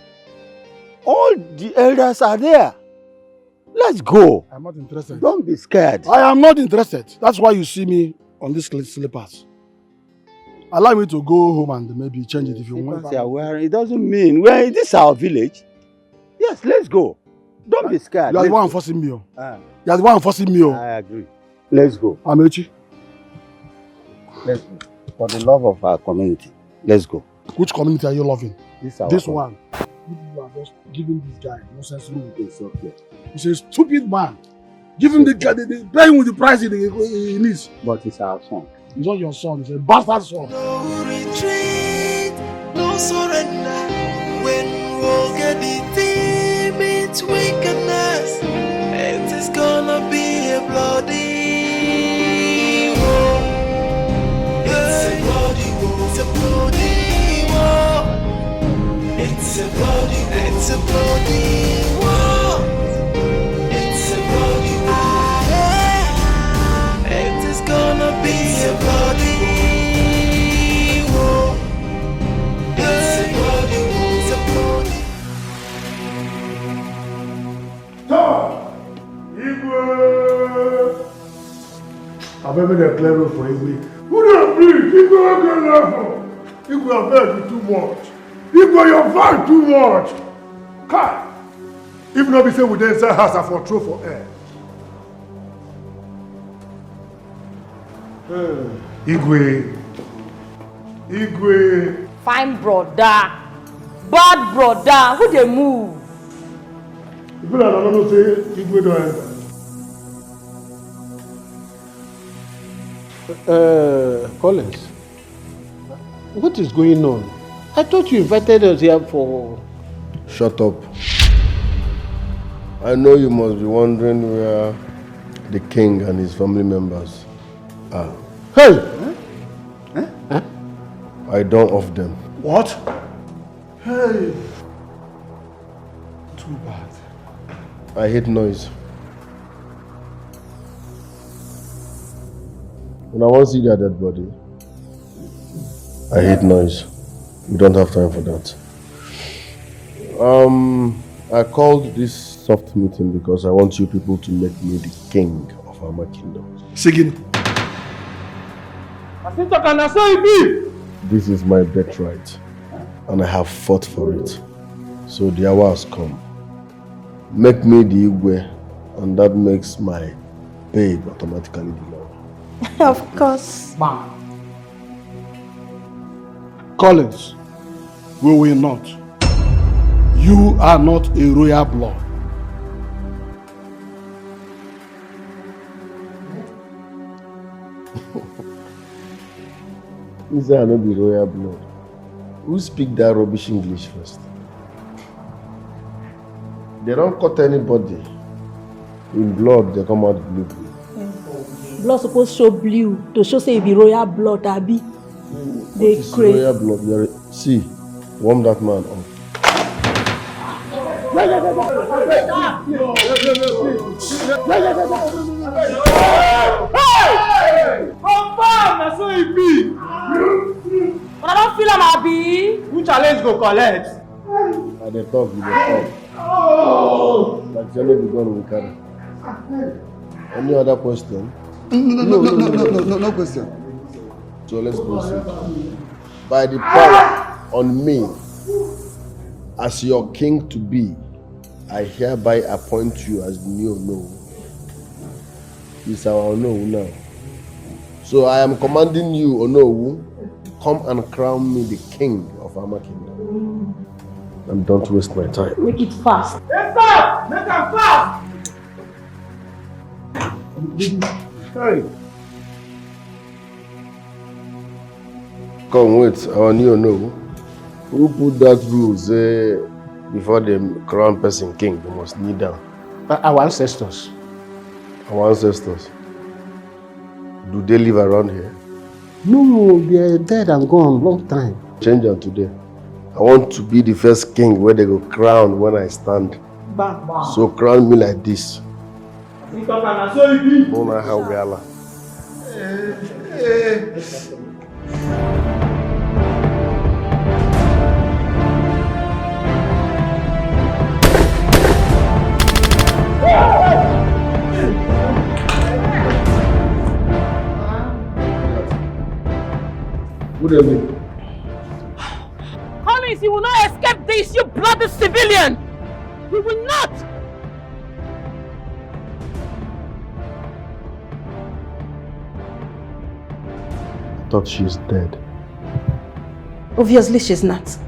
All the elders are there. Let's go. I'm not interested. Don't be scared. I am not interested. That's why you see me on these slippers. Allow me to go home and maybe change it if you want. You are wearing, it doesn't mean, well, this is our village. Yes, let's go. Don't be scared. You are the one forcing me. You are the one forcing me. I agree. Let's go. Amechi. Let's go. For the love of our community. Let's go. Which community are you loving? This one. You are just giving this guy nonsense rule. It's okay. He's a stupid man. Give him the pay him with the price he needs. But it's our son. It's not your son, it's a bastard son. No retreat, no surrender. When we'll get the team, it's wickedness. It is gonna be a bloody war. It's a bloody war. It's a bloody war. It's a bloody war. It's a bloody war. It's a bloody war. It is gonna be a bloody war. It's a bloody war. It's a bloody. Igwe! I've made a clear road for Igwe. Who don't please? Igwe, get level. Igwe, you're very too much. Igwe, you're very too much. Kai! If not be say we dey inside house, I for throw for air. Igwe. Igwe. Fine brother. Bad brother. Who dey move? People that don't know say Igwe don't enter. Collins, what is going on? I thought you invited us here for... Shut up. I know you must be wondering where the king and his family members are. Hey! I don't off them. What? Hey! Too bad. I hate noise. When I want to see their dead body, I hate noise. We don't have time for that. I called this soft meeting because I want you people to make me the king of our kingdom. Sigin. This is my birthright, and I have fought for it. So the hour has come. Make me the Igwe, and that makes my babe automatically the Lord. Of course. Collins, we will not. You are not a royal blood. Is there not the royal blood? Who speak that rubbish English first? They don't cut anybody. In blood, they come out blue. Blood supposed to show blue to show say it be royal blood, Abi. They crazy. Royal blood. See, warm that man up. Hey! Confirm, that's what it be. But I don't feel I'm happy. Who challenge go collect? At the top, you will talk. Like Jelly be gone with carry. Any other question? No question. So let's proceed. By the power on me, as your king to be, I hereby appoint you as the new Ono. It's our Ono now. So I am commanding you, Ono, come and crown me the king of our kingdom. And don't waste my time. Make it fast. Yes, sir! Make them fast! Hey. Come, wait. I want you to know. Who put that rule, say, before the crown person king, they must kneel down? Our ancestors. Our ancestors. Do they live around here? No, they are dead and gone long time. Change them today. I want to be the first king where they go crown when I stand. So crown me like this. No matter how we are. What do you mean? Collins, you will not escape this, you bloody civilian! You will not! I thought she's dead. Obviously she's not.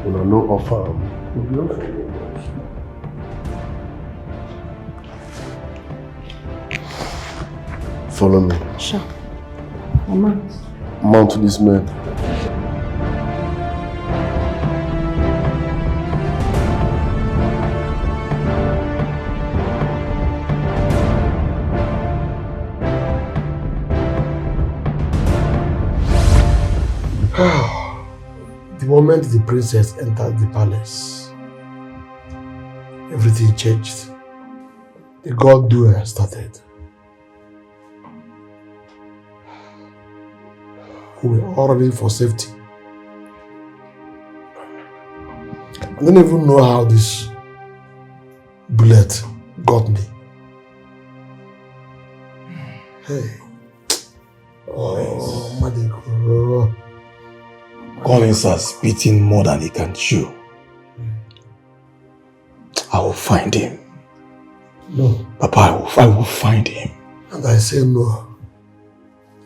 You know offer. Follow me. Sure. Mama. Mount to this man. The moment the princess entered the palace, everything changed. The god doer started. We were all running for safety. I don't even know how this bullet got me. Hey. Oh, Madiko. Collins has beaten more than he can chew. I will find him. No. Papa, I will find him. And I say no.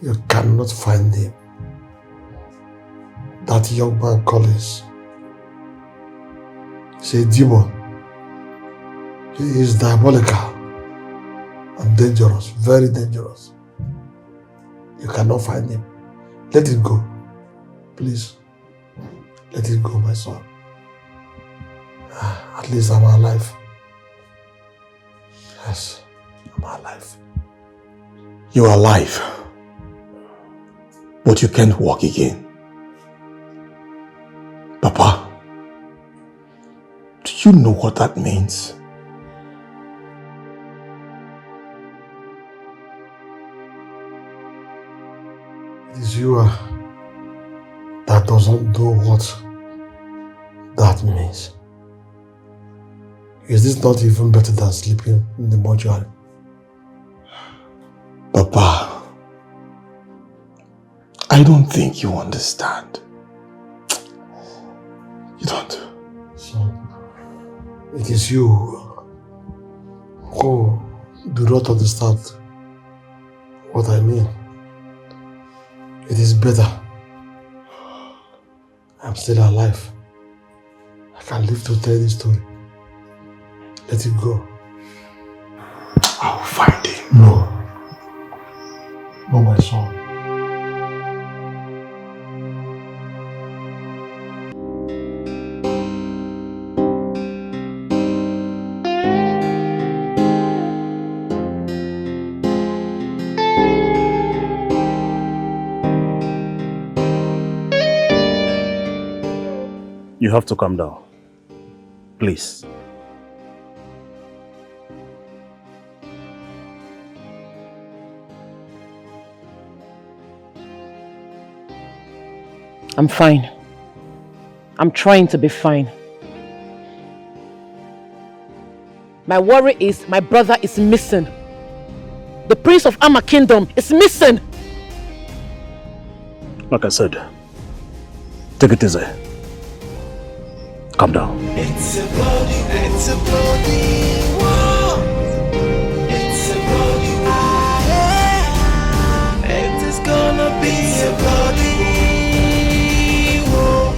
You cannot find him. That young man Collins. He's a demon. He is diabolical and dangerous, very dangerous. You cannot find him. Let it go. Please. Let it go, my son. At least I'm alive. Yes, I'm alive. You are alive, but you can't walk again. Papa, do you know what that means? It is you that doesn't know what that means. Is this not even better than sleeping in the mortuary? Papa, I don't think you understand. You don't. So, it is you who do not understand what I mean. It is better. I'm still alive. I can live to tell this story. Let it go. I'll find him. No. No, my son. You have to calm down. Please. I'm fine. I'm trying to be fine. My worry is my brother is missing. The prince of Ama Kingdom is missing. Like I said, take it easy. Calm down. It's a bloody war. It's a bloody war. It is gonna be a bloody war.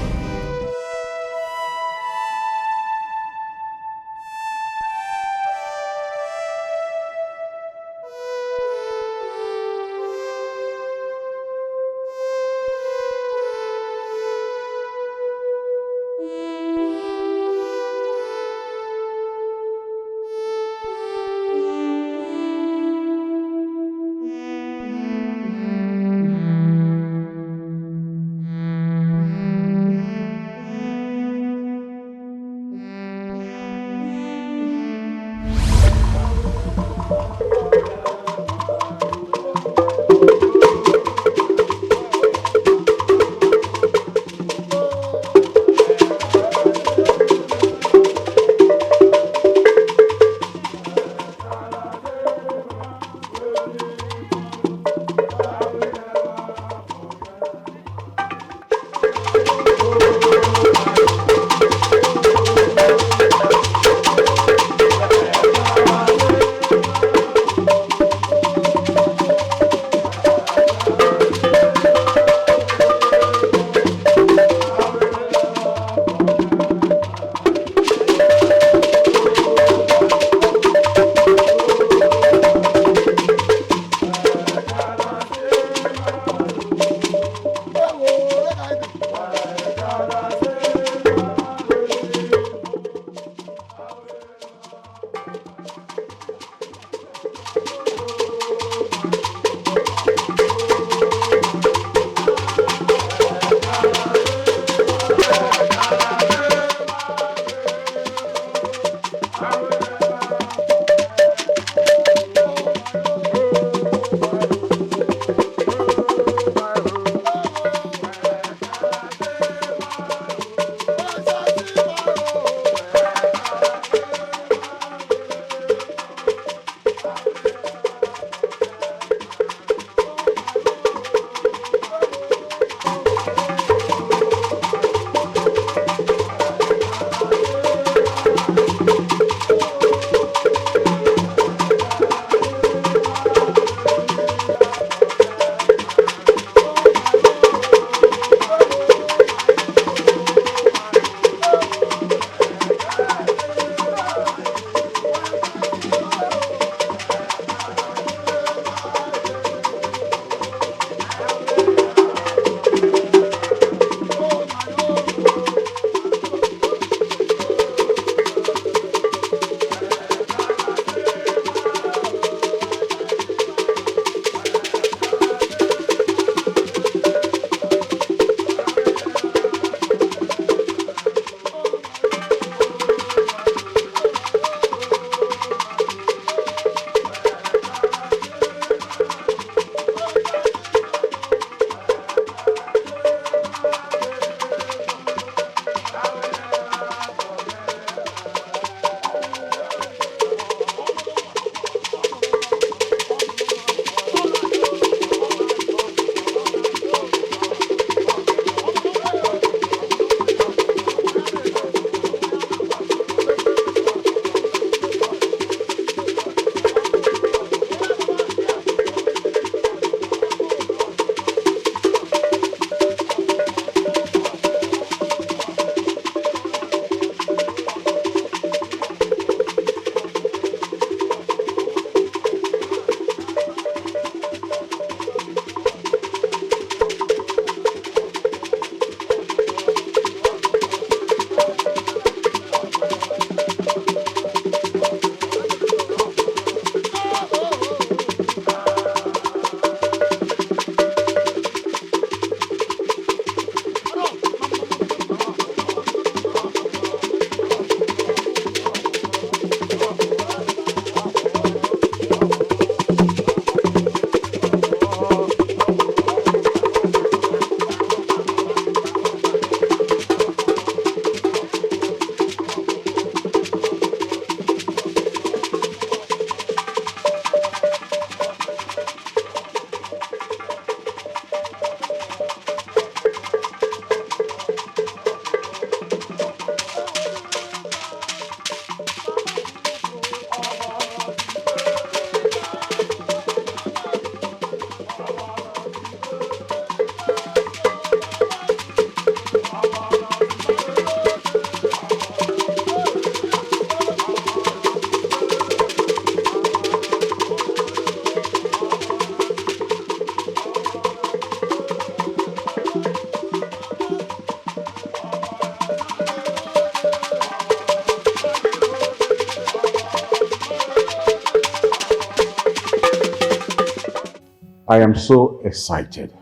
I am so excited.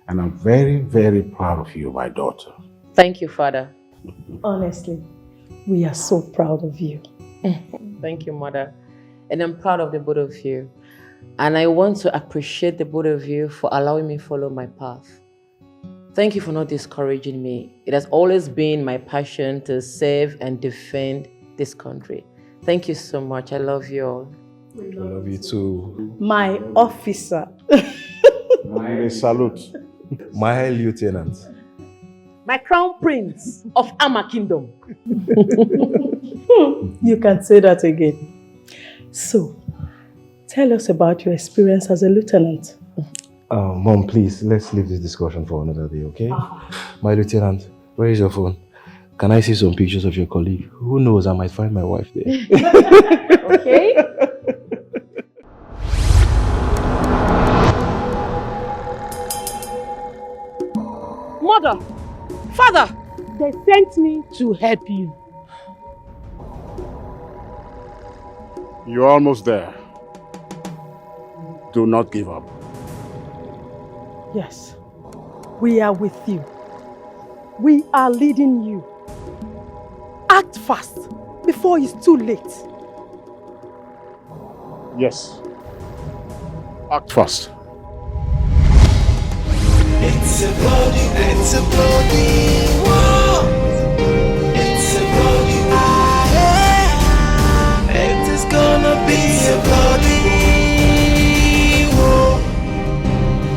And I'm very, very proud of you, my daughter. Thank you, Father. Honestly, we are so proud of you. Thank you, Mother. And I'm proud of the both of you. And I want to appreciate the both of you for allowing me follow my path. Thank you for not discouraging me. It has always been my passion to save and defend this country. Thank you so much. I love you all. We love you too. My officer. My salute. My lieutenant. My crown prince of Ama Kingdom. You can say that again. So, tell us about your experience as a lieutenant. Mom, please, let's leave this discussion for another day, okay? My lieutenant, where is your phone? Can I see some pictures of your colleague? Who knows, I might find my wife there. Okay. Mother, father, they sent me to help you. You're almost there. Do not give up. Yes, we are with you. We are leading you. Act fast before it's too late. Yes. Act fast. It's a bloody war. It's a bloody war. It is gonna be a bloody war.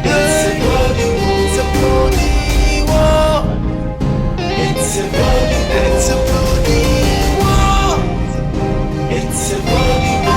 It's a bloody war. It's a bloody war. It's a bloody war. It's a bloody war.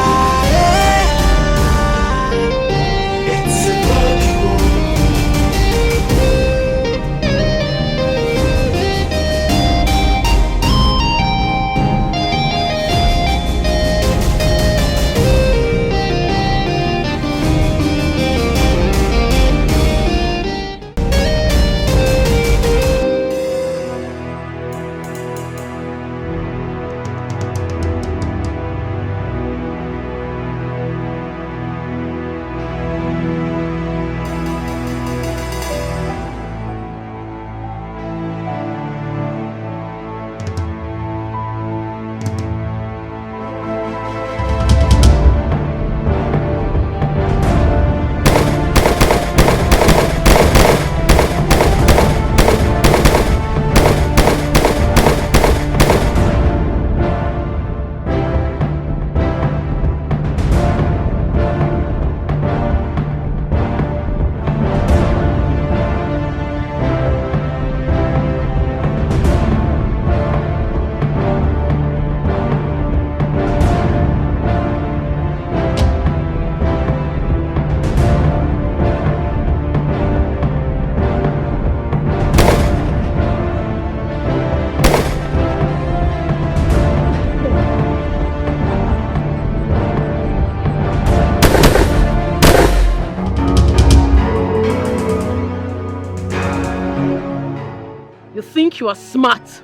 You are smart.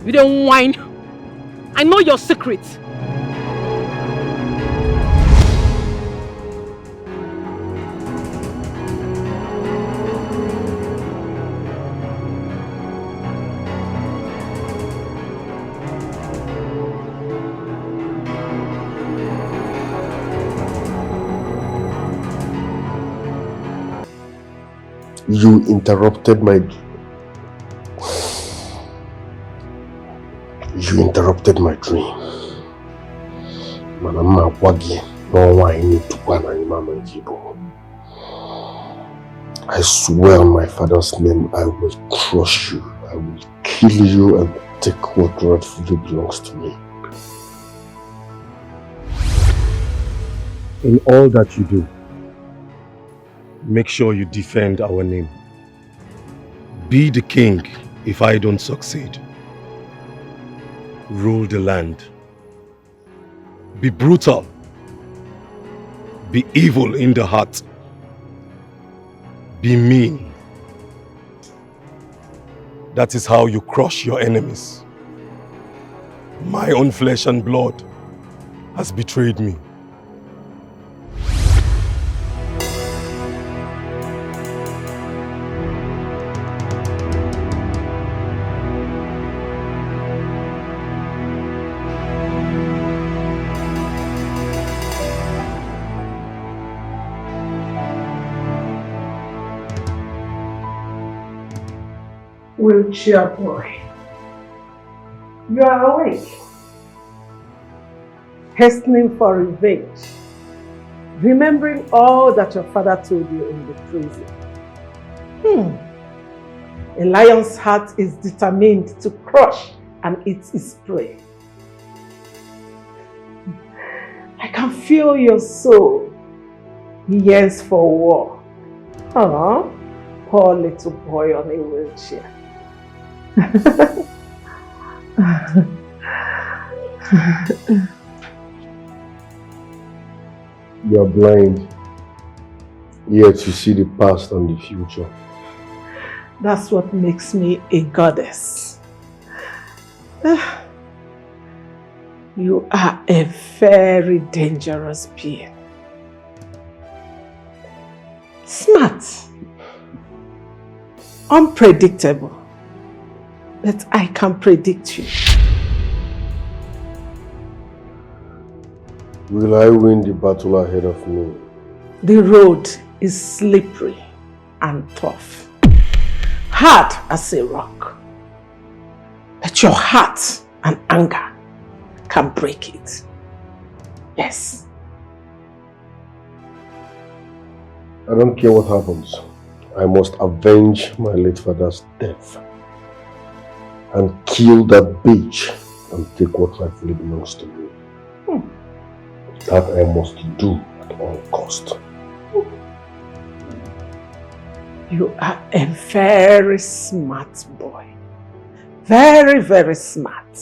You don't whine. I know your secret. You interrupted my dream. Manama wagi no wine to mama jibo. I swear on my father's name, I will crush you. I will kill you and take what rightfully belongs to me. In all that you do, make sure you defend our name. Be the king if I don't succeed. Rule the land. Be brutal. Be evil in the heart. Be mean. That is how you crush your enemies. My own flesh and blood has betrayed me. Wheelchair boy, you are awake, hastening for revenge, remembering all that your father told you in the prison. A lion's heart is determined to crush and eat his prey. I can feel your soul. He yearns for war. Oh, poor little boy on a wheelchair. You are blind, yet you see the past and the future. That's what makes me a goddess. You are a very dangerous being. Smart. Unpredictable. But I can predict you. Will I win the battle ahead of me? The road is slippery and tough. Hard as a rock. But your heart and anger can break it. Yes. I don't care what happens. I must avenge my late father's death and kill that bitch and take what rightfully belongs to me. That I must do at all cost. You are a very smart boy. Very, very smart.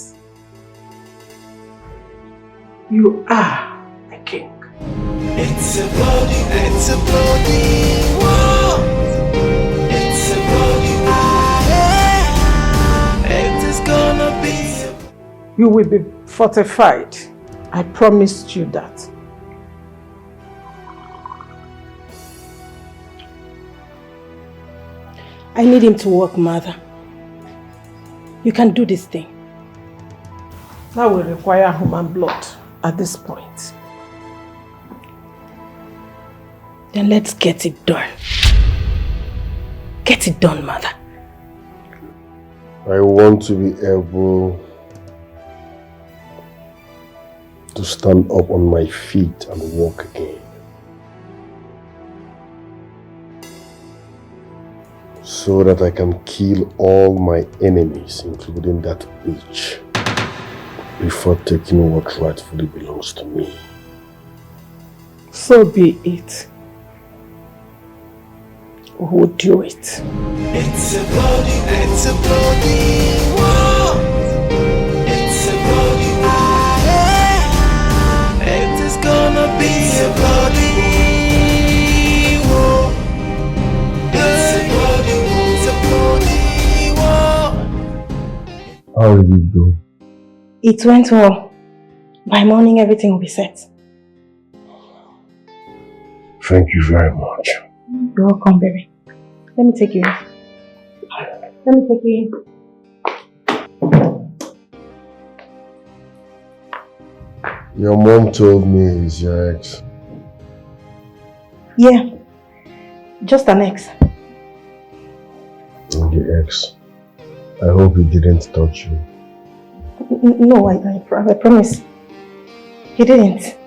You are a king. It's a bloody war. It's a bloody war. It is gonna be. You will be fortified. I promised you that. I need him to work, mother. You can do this thing. That will require human blood at this point. Then let's get it done. Get it done, mother. I want to be able to stand up on my feet and walk again. So that I can kill all my enemies, including that bitch, before taking what rightfully belongs to me. So be it. We will do it. It's a bloody war. It's a bloody war. It is gonna be a bloody war. It's a bloody war. How did it go? It went well. By morning, everything will be set. Thank you very much. You're welcome, baby. Let me take you in. Let me take you in. Your mom told me he's your ex. Yeah. Just an ex. And the ex. I hope he didn't touch you. No, I promise. He didn't.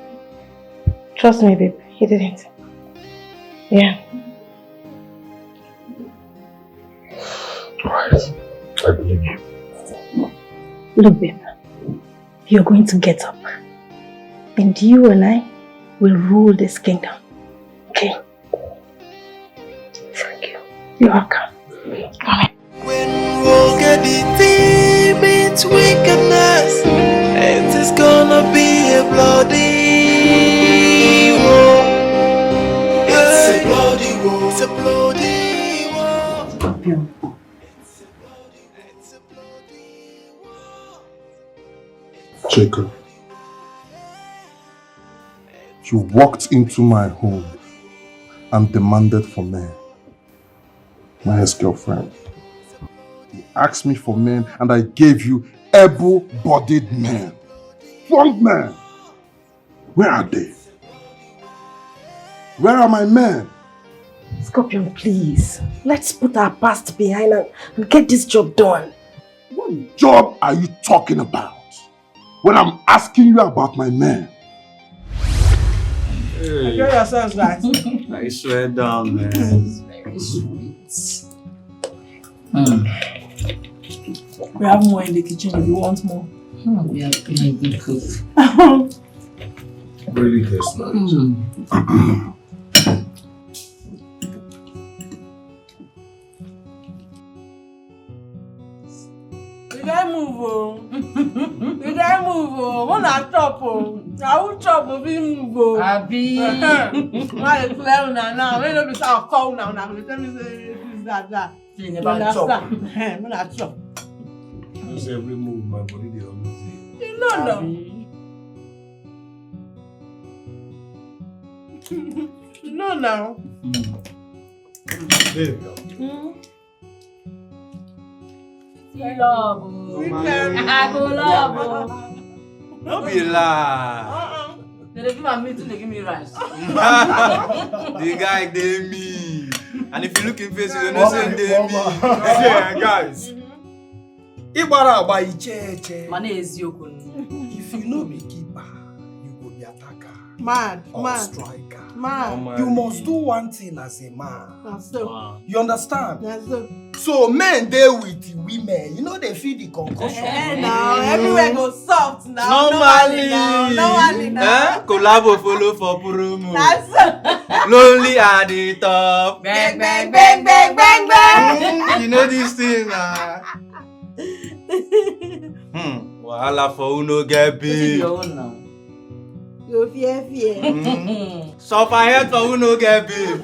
Trust me, babe. He didn't. Yeah. Right. I believe you. Look, babe. You're going to get up. And you and I will rule this kingdom. Okay? Thank you. You're welcome. Come on. When we'll get the deep its wickedness, it is gonna be a bloody war. It's a bloody war. It's a bloody war. Jacob, you walked into my home and demanded for men. My ex-girlfriend. You asked me for men and I gave you able-bodied men. Strong men. Where are they? Where are my men? Scorpion, please. Let's put our past behind and get this job done. What job are you talking about? When I'm asking you about my man. Enjoy yourselves, guys. I swear down, man. Very sweet. We have more in the kitchen if you want more. We are doing good cook. Really tastes nice. You guys move, oh. You guys move, oh. When I chop, oh. I will chop if you move, oh. Abi. Why you clear now? When you be out cold now, you tell me say this, that. You never chop. When I chop. Just every move, my body they always say. You know, no. No, now. There you go. Love. I go love. No be lie. They give me meat, they give me rice. The guy they me. And if you look in face, you don't say they me. Yeah, guys. Ibara by Cheche. If you know be keeper, you go be attacker. Mad, or mad. Striker. Mad. You must do one thing as a man. That's so. You understand? That's so. So men they with women, you know they feel the concussion. Now everywhere goes soft now. Normally now. Collabo follow for promo. That's so. Lonely at the top. Bang, bang, bang, bang, bang, bang. You know this thing now. Wahala for uno get big. Your own now. Go fear. Suffer head for uno get big.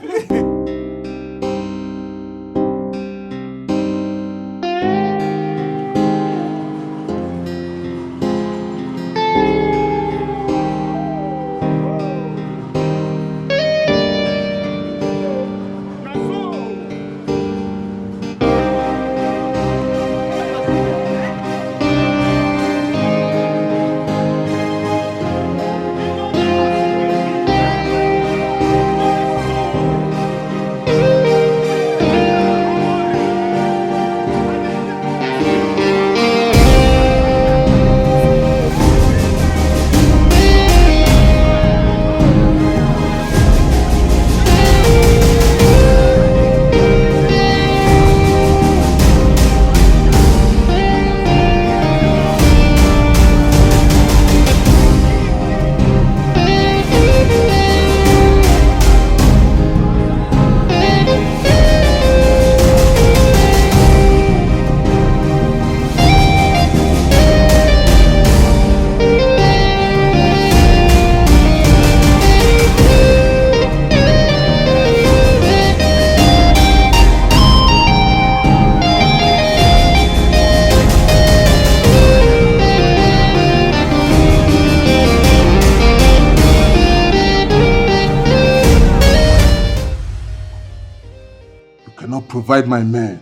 Provide my men.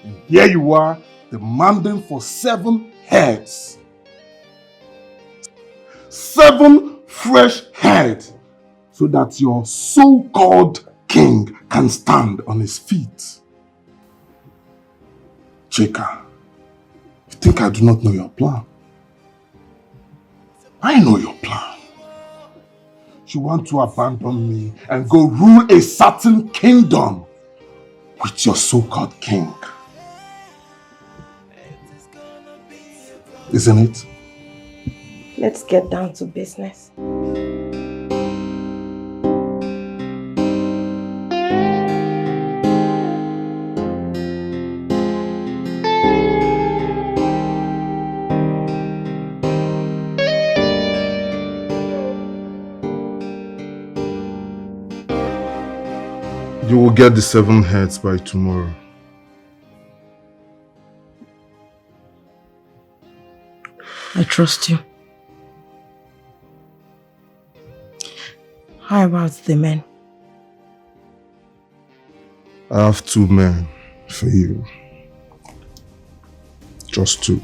And here you are, demanding for 7 heads. 7 fresh heads, so that your so-called king can stand on his feet. Chika, you think I do not know your plan? I know your plan. You want to abandon me and go rule a certain kingdom with your so-called king. Isn't it? Let's get down to business. You will get the 7 heads by tomorrow. I trust you. How about the men? I have 2 men for you. Just 2.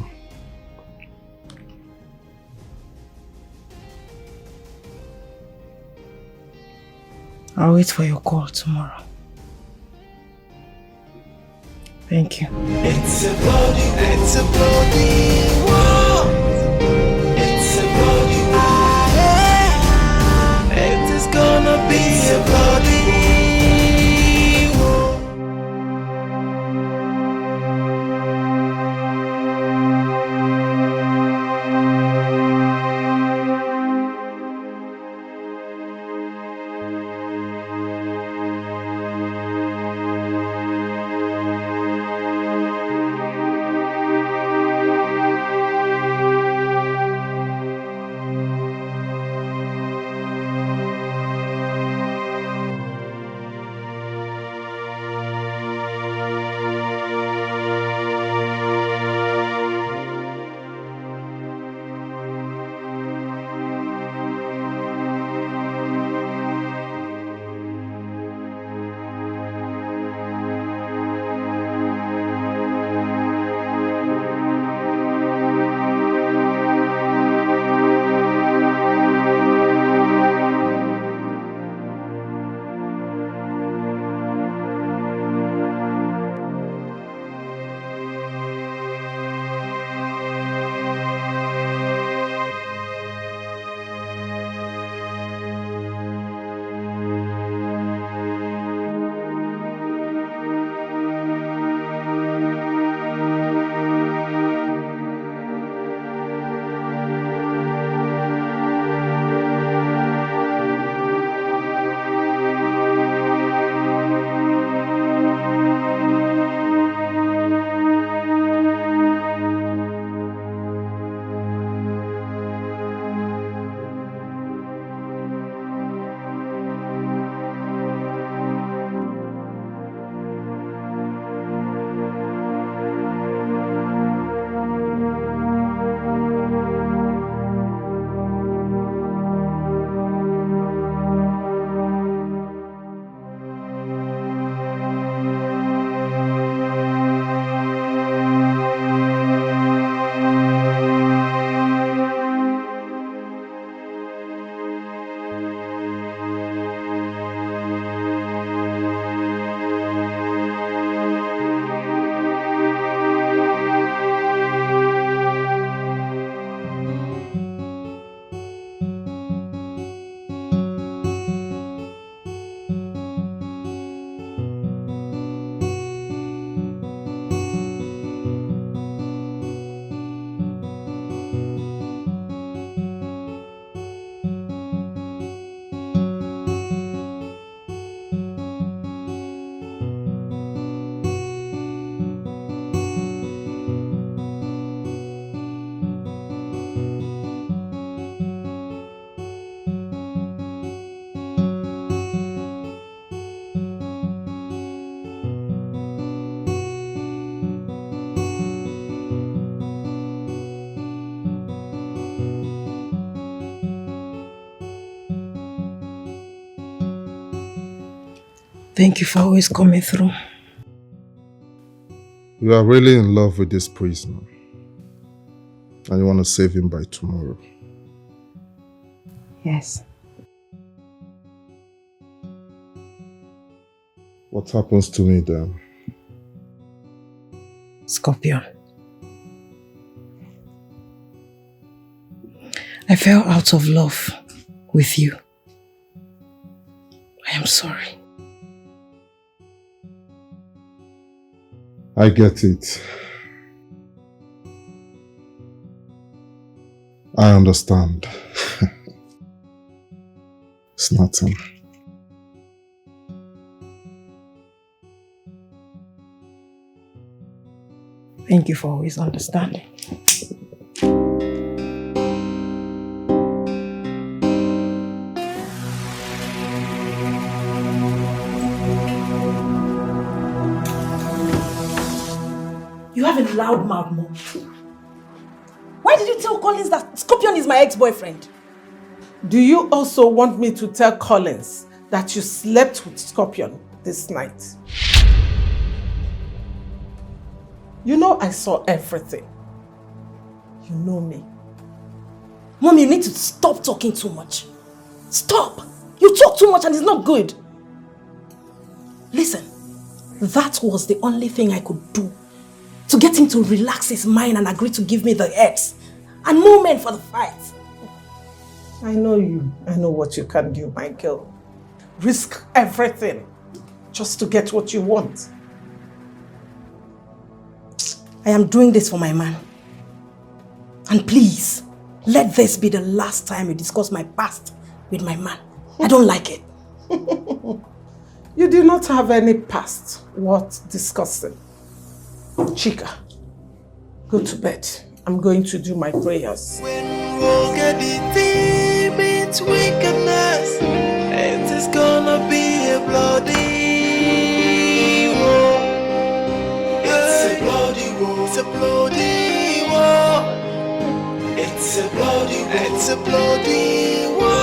I'll wait for your call tomorrow. Thank you. It's a bloody war. It's a bloody war. It is gonna be a bloody war. Thank you for always coming through. You are really in love with this prisoner. And you want to save him by tomorrow. Yes. What happens to me then? Scorpion. I fell out of love with you. I am sorry. I get it. I understand. It's nothing. Thank you for always understanding. You have a loud mouth, Mom. Why did you tell Collins that Scorpion is my ex-boyfriend? Do you also want me to tell Collins that you slept with Scorpion this night? You know I saw everything. You know me. Mom, you need to stop talking too much. Stop! You talk too much and it's not good. Listen, That was the only thing I could do to get him to relax his mind and agree to give me the herbs and movement for the fight. I know you. I know what you can do, my girl. Risk everything just to get what you want. I am doing this for my man. And please, let this be the last time you discuss my past with my man. I don't like it. You do not have any past worth discussing. Chika, go to bed. I'm going to do my prayers. We'll get it deep into wickedness. It is gonna be a bloody war. It's a bloody war. It's a bloody war. It's a bloody war. It's a bloody war.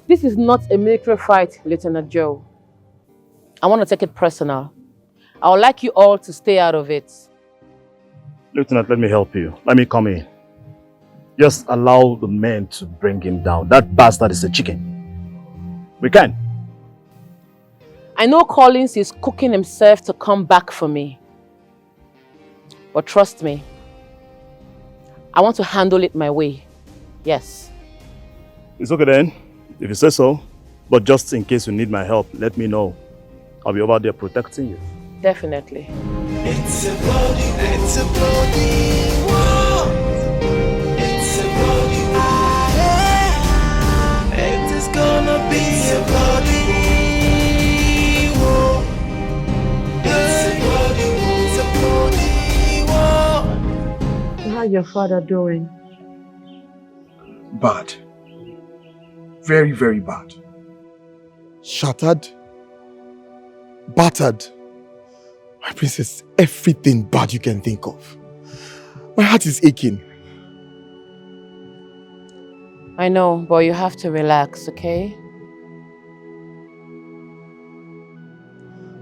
This is not a military fight, Lieutenant Joe. I want to take it personal. I would like you all to stay out of it. Lieutenant, let me help you. Let me come in. Just allow the men to bring him down. That bastard is a chicken. We can. I know Collins is cooking himself to come back for me. But trust me, I want to handle it my way. Yes. It's okay then, if you say so. But just in case you need my help, let me know. I'll be over there protecting you. Definitely. It's a bloody war. It's a bloody war. It is gonna be a bloody war. It's a bloody war. It's a bloody war. How's your father doing? Bad. Very, very bad. Shattered. Battered. My princess, everything bad you can think of. My heart is aching. I know, but you have to relax, okay?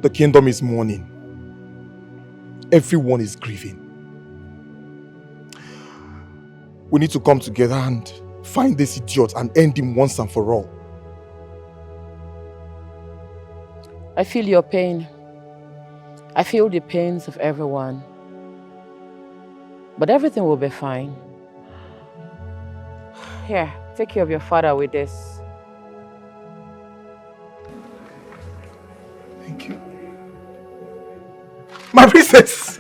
The kingdom is mourning. Everyone is grieving. We need to come together and find this idiot and end him once and for all. I feel your pain. I feel the pains of everyone. But everything will be fine. Here, take care of your father with this. Thank you. My princess!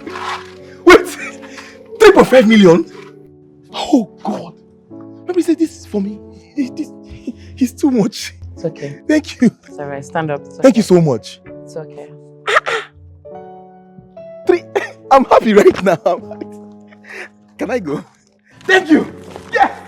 Wait! 3.5 million? Oh God! My princess, this is for me. It's too much. It's okay. Thank you. It's alright, stand up. It's okay. Thank you so much. It's okay. I'm happy right now. Can I go? Thank you. Yes.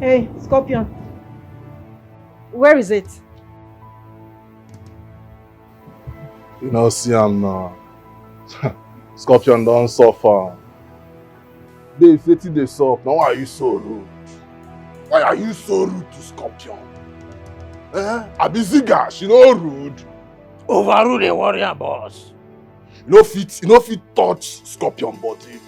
Hey, Scorpion. Where is it? You know, see am now. Scorpion don't suffer. They wetin dey sup. Now why are you so rude? Why are you so rude to Scorpion? Abi Ziga, she no rude. Overrule the warrior boss. You no fit touch Scorpion body.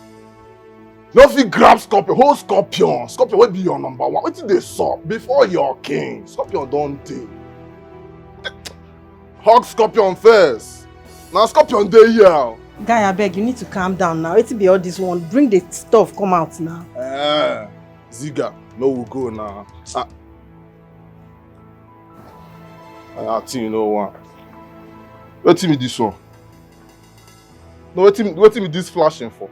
No fit grab Scorpion, hold Scorpion. Scorpion will be your number one. Wetin dey sup before your king? Scorpion don't dey. Hug Scorpion first. Now Scorpion dey here. Guy, I beg, you need to calm down now. It be all this one. Bring the stuff, come out now. Ziga, no we go now. I think you know what. Wetin me this one? No, wetin me this flashing for?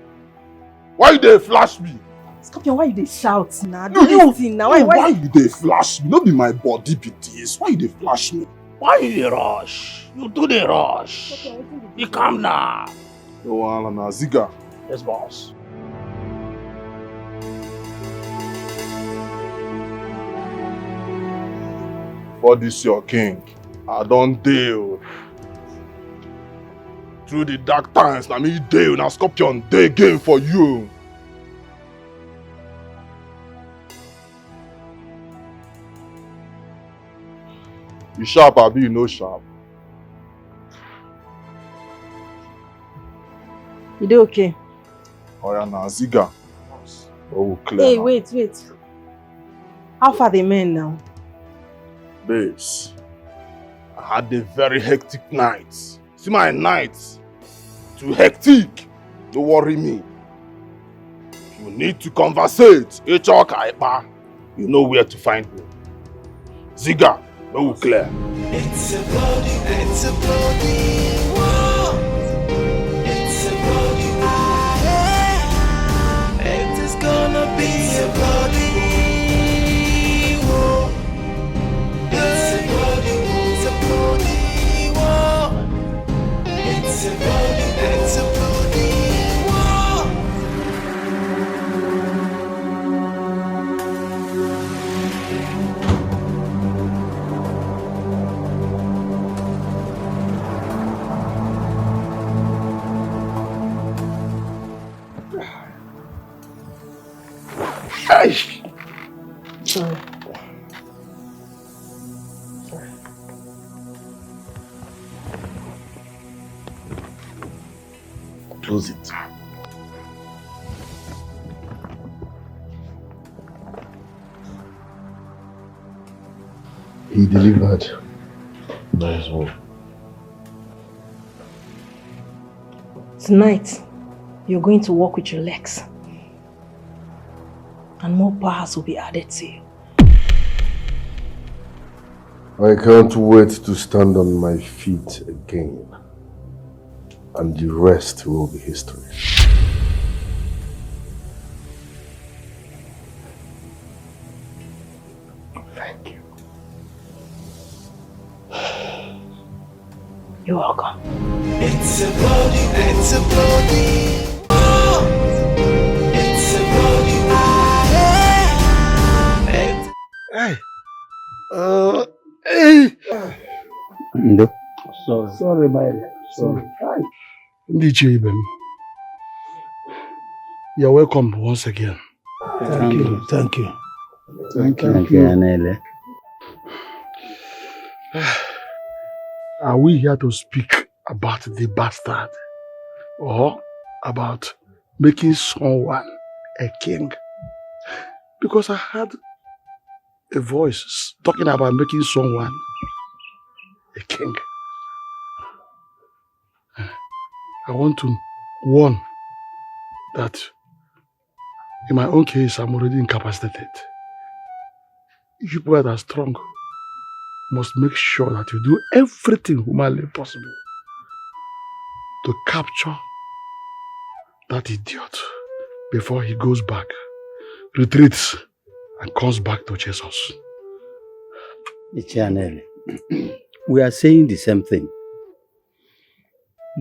Why you dey flash me? Scorpion, why you dey shout now? Why you dey flash me? No be my body be this. Why you dey flash me? Why you dey rush? You do the rush. Be calm now. No wahala na Ziga. Yes, boss. For this your king, I don't deal. Through the dark times, na me deal. Now Scorpion dey game for you. You sharp, abi you no sharp? You dey okay? Oh yeah, na Ziga. Oh, clear. Hey, now. wait. How far the men now? Babes, I had a very hectic night. See my night? Too hectic. Don't worry me. If you need to conversate, you know where to find me. Ziga, no clear. It's a bloody war. It's a bloody war. It is gonna be a bloody war. It's a bloody war. It's a bloody war. Sorry. Close it. He delivered by his word. Tonight, you're going to walk with your legs. And more powers will be added to you. I can't wait to stand on my feet again. And the rest will be history. Thank you. You're welcome. It's a bloody war. It's a bloody war. Hey! No. Sorry, Maiden. Sorry. Ndiche Ibem. You're welcome once again. Thank you. Thank you. Thank you, Anele. Are we here to speak about the bastard? Or about making someone a king? Because I heard a voice talking about making someone a king. I want to warn that in my own case, I'm already incapacitated. You people that are strong must make sure that you do everything humanly possible to capture that idiot before he goes back, retreats, and comes back to chase us. Micheal, we are saying the same thing.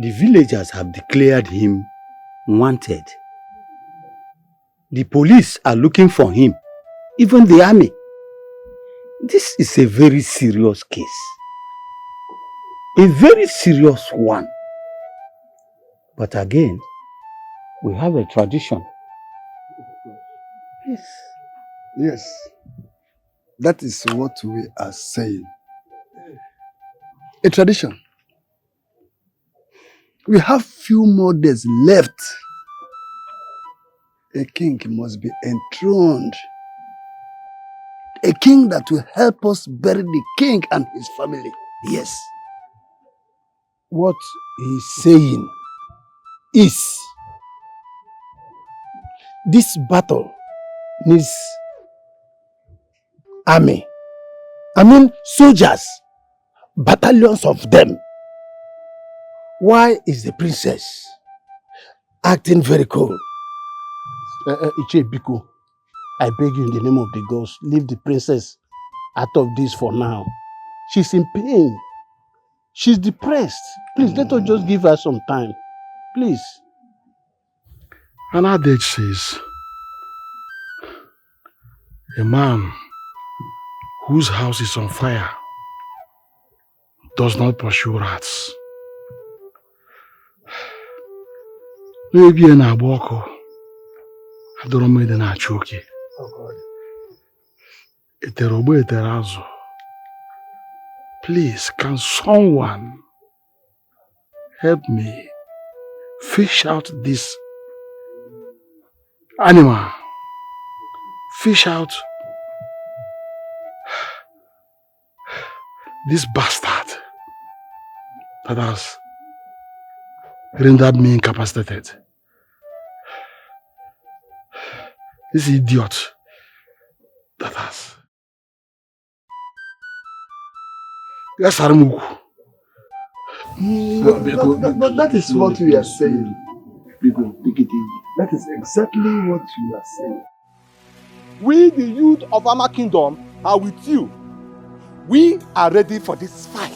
The villagers have declared him wanted. The police are looking for him, even the army. This is a very serious case. A very serious one. But again, we have a tradition. Yes. Yes. That is what we are saying. A tradition. We have few more days left A king must be enthroned. A king that will help us bury the king and his family. Yes. What he's saying is this battle needs army. I mean soldiers, battalions of them. Why is the princess acting very cold? Iche Biko, I beg you in the name of the gods, leave the princess out of this for now. She's in pain. She's depressed. Please, let us just give her some time. Please. An adage says, a man whose house is on fire does not pursue rats. Maybe an aboko. I don't know the choke. Oh God. Eterobo eterazo. Please, can someone help me fish out this animal? Fish out this bastard that has rendered me incapacitated. This idiot that has. Yes, Aramuku. But that is what we are saying. That is exactly what we are saying. We, the youth of Ama Kingdom, are with you. We are ready for this fight.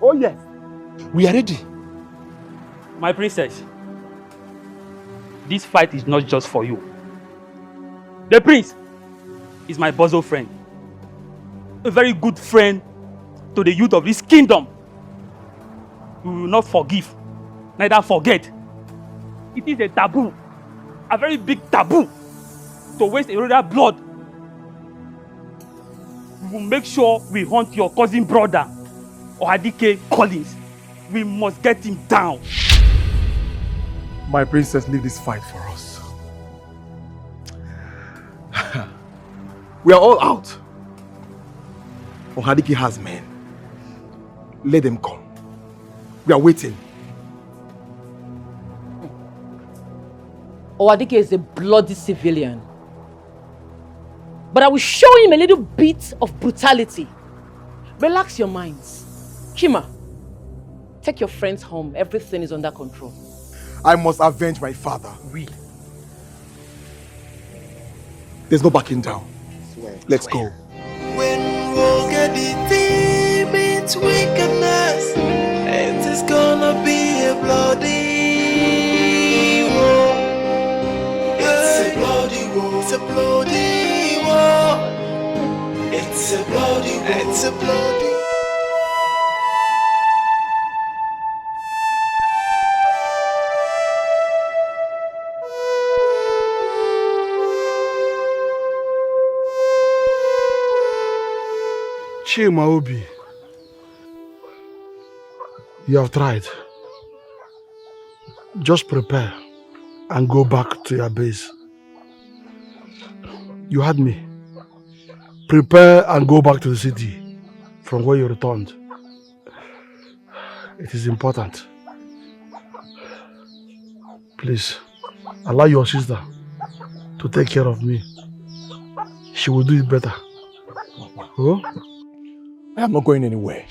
Oh yes, we are ready. My princess, this fight is not just for you. The prince is my bosom friend. A very good friend to the youth of this kingdom. We will not forgive, neither forget. It is a taboo, a very big taboo, to waste a royal blood. We will make sure we hunt your cousin brother, Dikeh Collins. We must get him down. My princess, leave this fight for us. We are all out. Dikeh has men. Let them come. We are waiting. Dikeh is a bloody civilian. But I will show him a little bit of brutality. Relax your minds. Chima, take your friends home. Everything is under control. I must avenge my father. There's no backing down. Let's go. When we'll get the team, it's wickedness. It is gonna be a bloody war. It's a bloody war. It's a bloody war. It's a bloody war. It's a bloody. Chima Obi, you have tried. Just prepare and go back to your base. You heard me. Prepare and go back to the city from where you returned. It is important. Please, allow your sister to take care of me. She will do it better. Oh? I am not going anywhere.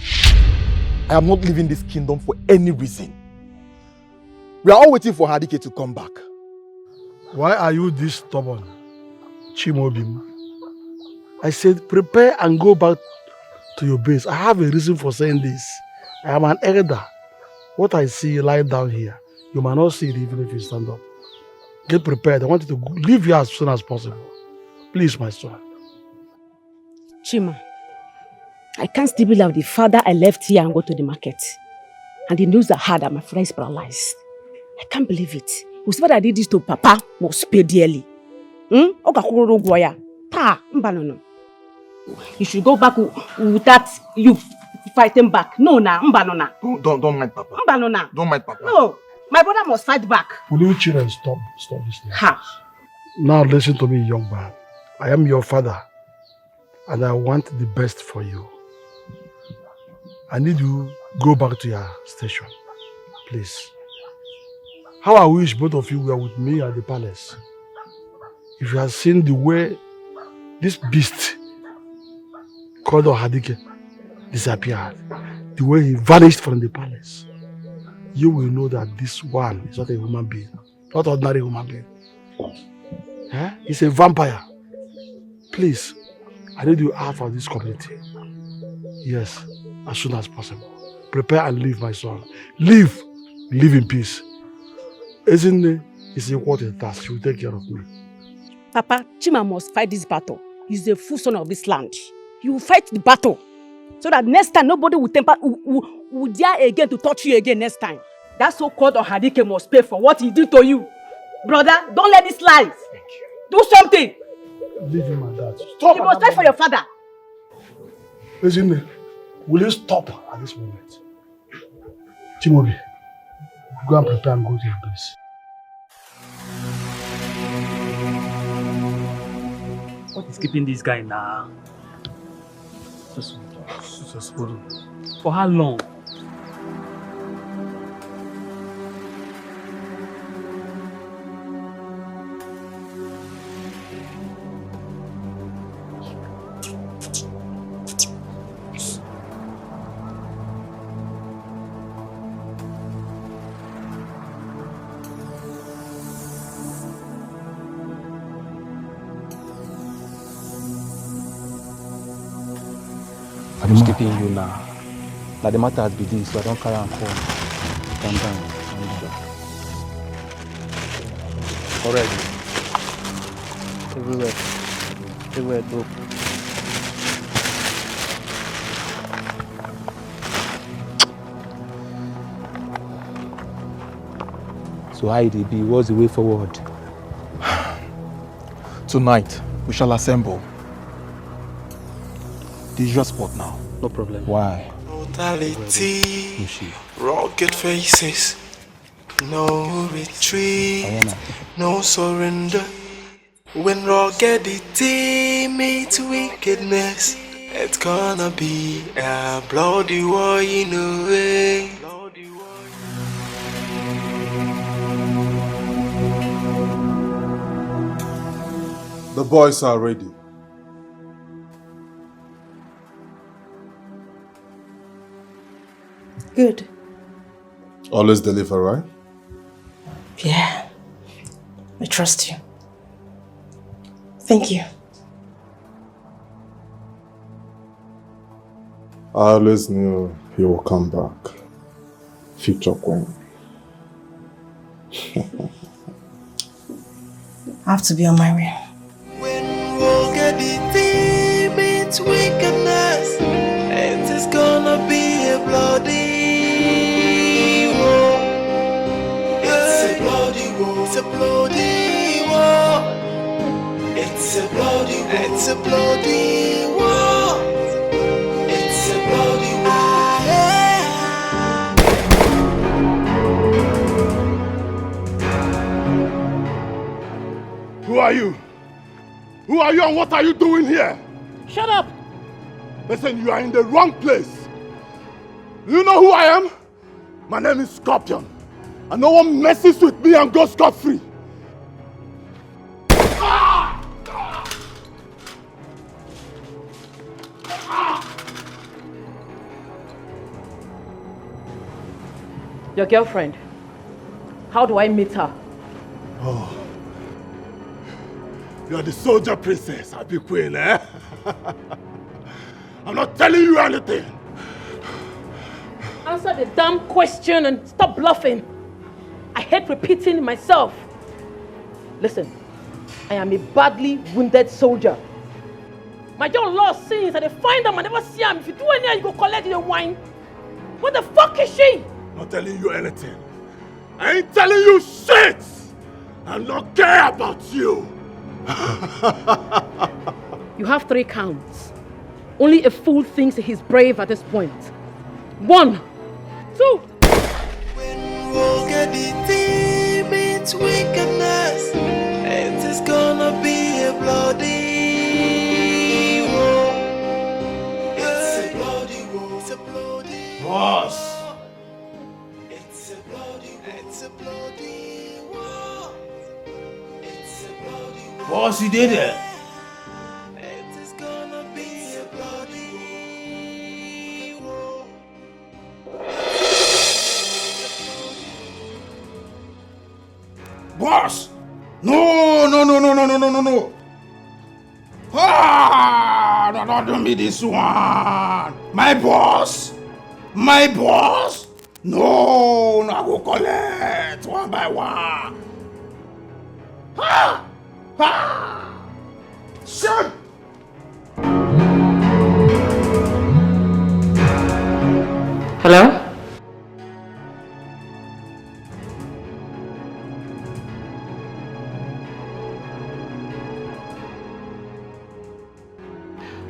I am not leaving this kingdom for any reason. We are all waiting for Dikeh to come back. Why are you this stubborn, Chimobim? I said prepare and go back to your base. I have a reason for saying this. I am an elder. What I see lying down here, you might not see it even if you stand up. Get prepared. I want you to leave here as soon as possible. Please, my son. Chima, I can't still believe the father I left here and go to the market. And the news I had that my father is paralyzed. I can't believe it. Whoever I did this to Papa must pay dearly. You should go back without you fighting back. No, don't mind Papa. Don't mind Papa. No, my brother must fight back. Will you children stop this? Ha! Now listen to me, young man. I am your father, and I want the best for you. I need you go back to your station, please. How I wish both of you were with me at the palace. If you had seen the way this beast called Dikeh disappeared, the way he vanished from the palace, you will know that this one is not a human being, not ordinary human being. He's a vampire. Please, I need you out of this community. Yes, as soon as possible. Prepare and leave, my son. Leave in peace. Isn't it's equal to the task. She will take care of me. Papa, Chima must fight this battle. He's the full son of this land. He will fight the battle. So that next time nobody will dare again to touch you again next time. That so-called Dikeh must pay for what he did to you. Brother, don't let this lie. Do something. Leave him at that. Stop. You must fight for your father. Listen, will you stop at this moment? Chimobi, go and prepare and go to your place. What is keeping this guy now? Just for how long? I'm skipping you now. Now the matter has been this, so I don't carry on home. Calm down. Already. Everywhere, bro. So how it be? What's the way forward? Tonight, we shall assemble. This is your spot now. No problem. Why? Brutality, rugged faces, no retreat, no surrender. When ruggedity meets wickedness, it's gonna be a bloody war in a way. The boys are ready. Good. Always deliver, right? Yeah. I trust you. Thank you. I always knew he will come back. Future queen. I have to be on my way. Ruggedity meets wickedness, it is gonna be a bloody war. It's a bloody war. It's a bloody war. It's a bloody war. It's a bloody war. It's a bloody war. Who are you? Who are you and what are you doing here? Shut up! Listen, you are in the wrong place. You know who I am? My name is Scorpion. And no one messes with me and goes scot-free. Your girlfriend. How do I meet her? Oh. You are the soldier princess, happy queen, eh? I'm not telling you anything. Answer the damn question and stop bluffing. I hate repeating myself. Listen, I am a badly wounded soldier. My job lost since I find them and never see them. If you do anything, you go collect the wine. What the fuck is she? Not telling you anything. I ain't telling you shit. I don't care about you. You have 3 counts. Only a fool thinks he's brave at this point. 1, 2. Ruggedity meets wickedness, it is gonna be a bloody war. It's a bloody war. It's a bloody Boss! It's a bloody war. It's a bloody war. It's a bloody war. Boss, you did it! It is gonna be a bloody war. Boss! No, no, no, no, no, no, no, no, no! Ah! No, don't do me this one! My boss! My boss! No, no, I go collect one by one! Ah! Ah! Shit! Hello?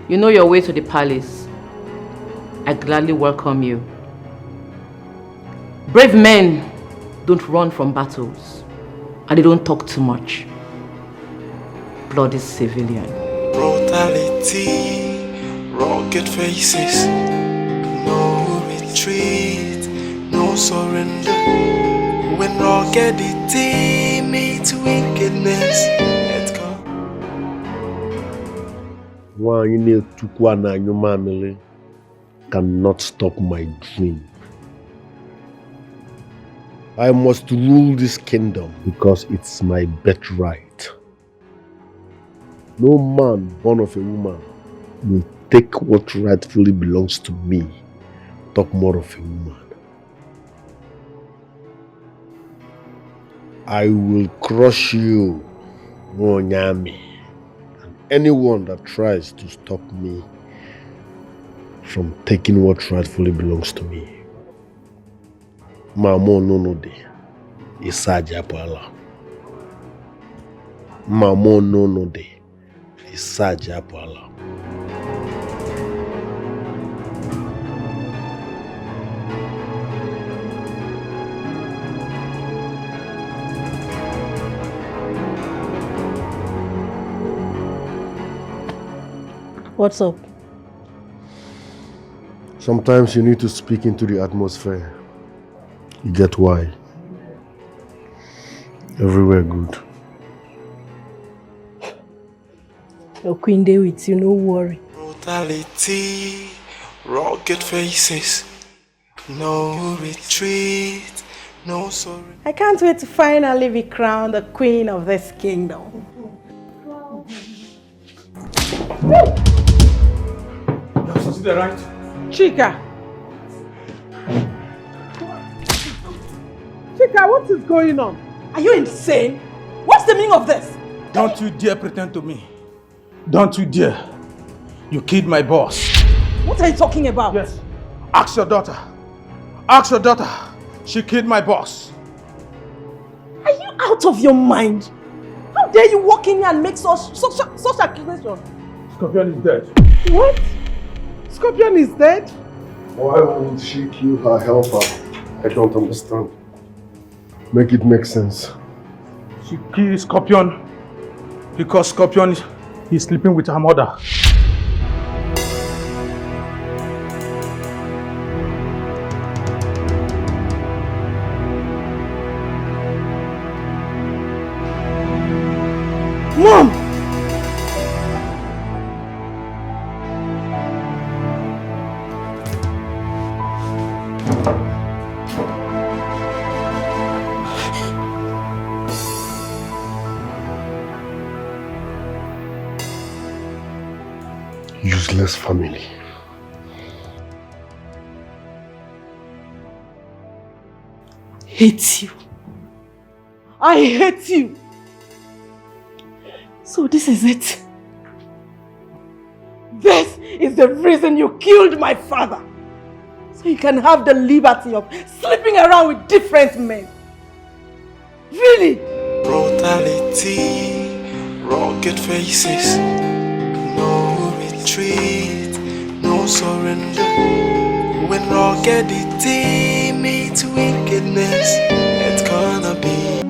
You know your way to the palace. I gladly welcome you. Brave men don't run from battles, and they don't talk too much. Bloody civilian. Brutality, rugged faces, no retreat, no surrender. When ruggedity meets wickedness, let's go. Cannot stop my dream. I must rule this kingdom because it's my birthright. No man born of a woman will take what rightfully belongs to me, talk more of a woman. I will crush you, Onyami, and anyone that tries to stop me from taking what rightfully belongs to me. Mamo no de isaja pala. Mamo no de isaja pala. What's up? Sometimes you need to speak into the atmosphere. You get why? Everywhere good. Your queen day with you, no worry. Brutality, rugged faces, no retreat, no surrender. I can't wait to finally be crowned the queen of this kingdom. Is that right? Chika! Chika, what is going on? Are you insane? What's the meaning of this? Don't you dare pretend to me. Don't you dare. You killed my boss. What are you talking about? Yes. Ask your daughter. Ask your daughter. She killed my boss. Are you out of your mind? How dare you walk in here and make such accusation? Scorpion is dead. What? Scorpion is dead? Why would she kill her helper? I don't understand. Make it make sense. She killed Scorpion because Scorpion is sleeping with her mother. Mom! Useless family. Hate you. I hate you. So this is it. This is the reason you killed my father. So you can have the liberty of sleeping around with different men. Really? Brutality, rugged faces, no retreat, no surrender. When ruggedity meets wickedness, it's gonna be.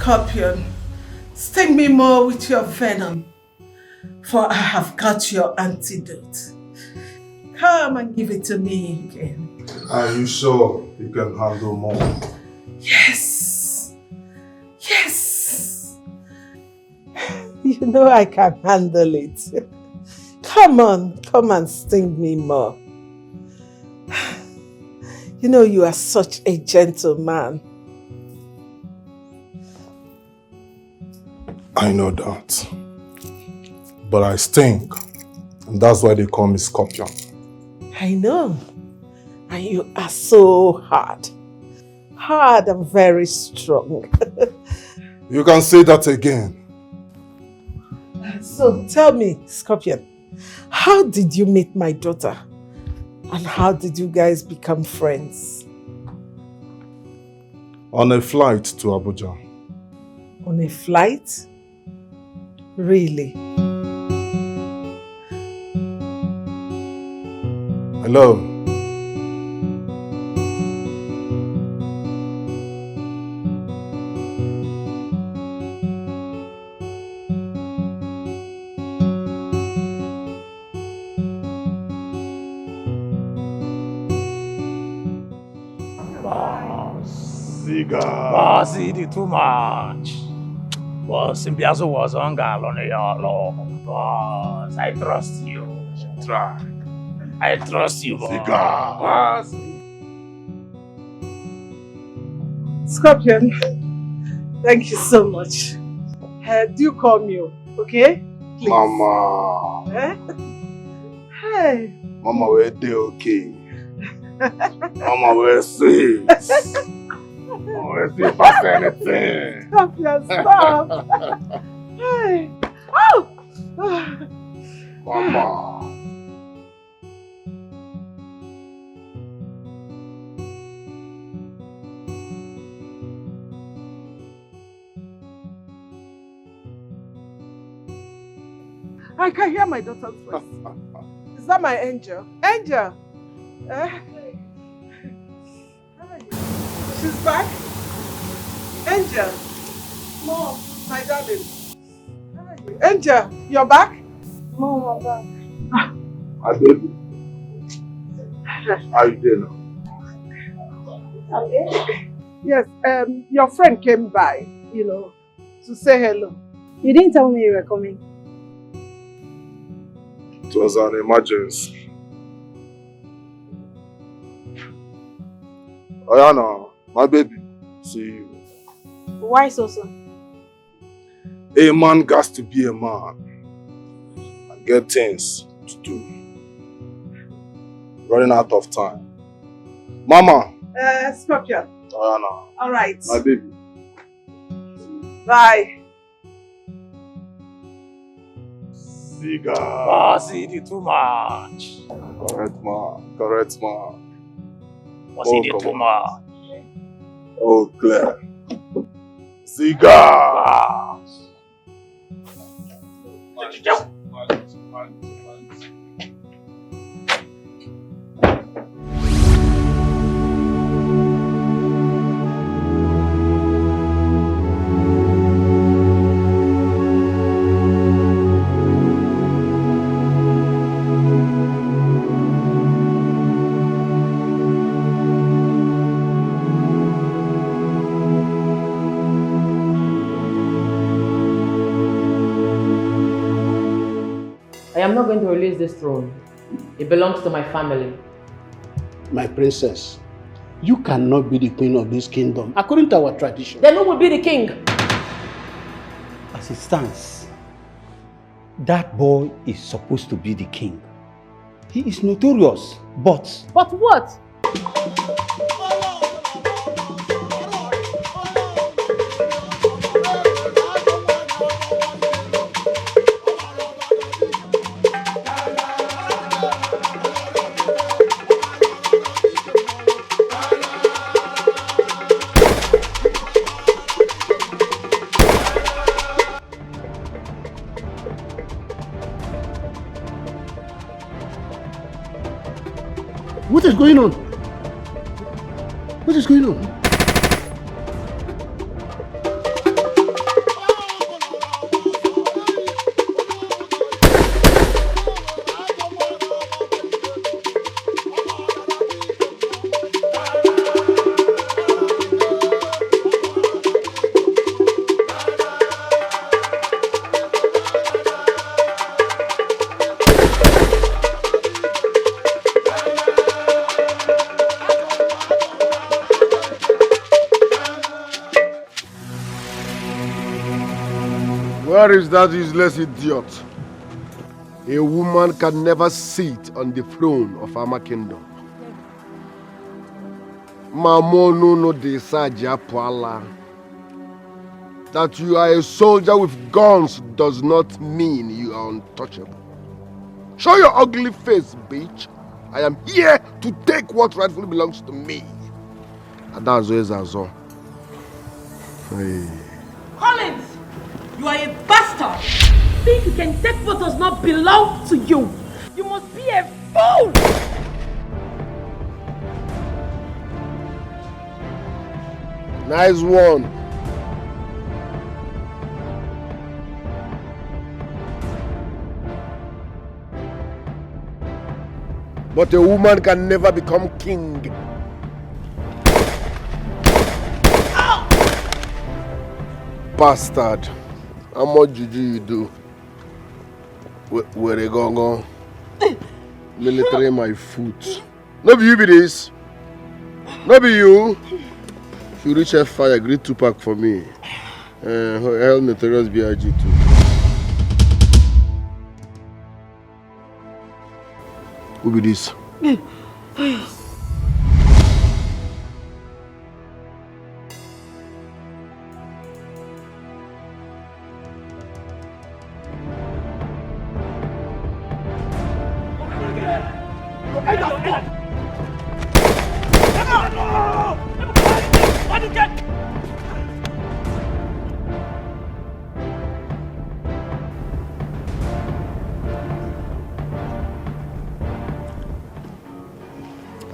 Scorpion, sting me more with your venom, for I have got your antidote. Come and give it to me again. Are you sure you can handle more? Yes. Yes. You know I can handle it. Come on, come and sting me more. You know you are such a gentleman. I know that. But I stink. And that's why they call me Scorpion. I know. And you are so hard. Hard and very strong. You can say that again. So tell me, Scorpion, how did you meet my daughter? And how did you guys become friends? On a flight to Abuja. On a flight? Really? Hello. Boss, he did too much. Boss, Impiazo was on your law. Boss, I trust you. Try. I trust you, boss. Scorpion, thank you so much. Do call me, okay? Please. Mama. Hey. Mama, we're okay. Mama, we're sweet. We're sweet past anything. Scorpion, stop. Hey. Oh. Mama. I can hear my daughter's voice. Is that my angel? Angel! She's back? Angel! Mom, my darling. Angel, you're back? Mom, I'm back. My baby. How you doing now? Okay. Yes, your friend came by, to say hello. You didn't tell me you were coming. It was an emergency. Ayana, my baby, see you. Why so soon? A man has to be a man and get things to do. Running out of time. Mama. Scorpion. Ayana. All right. My baby. Bye. Boss, he did too much. Correct, ma. Correct, ma. Boss, he did too much. Oh, Claire. Cigar. I am not going to release this throne. It belongs to my family. My princess, you cannot be the queen of this kingdom according to our tradition. Then who will be the king? As it stands, that boy is supposed to be the king. He is notorious, but... But what? What is going on? What is going on? Where is that useless idiot? A woman can never sit on the throne of our kingdom. Mamono no desaja poala. That you are a soldier with guns does not mean you are untouchable. Show your ugly face, bitch. I am here to take what rightfully belongs to me. And that's all. Hey. Collins, you are a bastard. Think you can take what does not belong to you. You must be a fool. Nice one. But a woman can never become king. Ow! Bastard. How much juju you do? Where they go? Military my foot. No be you be this. No be you. If you reach a fire, greet Tupac for me. Hell Notorious B.I.G. too. Who be this?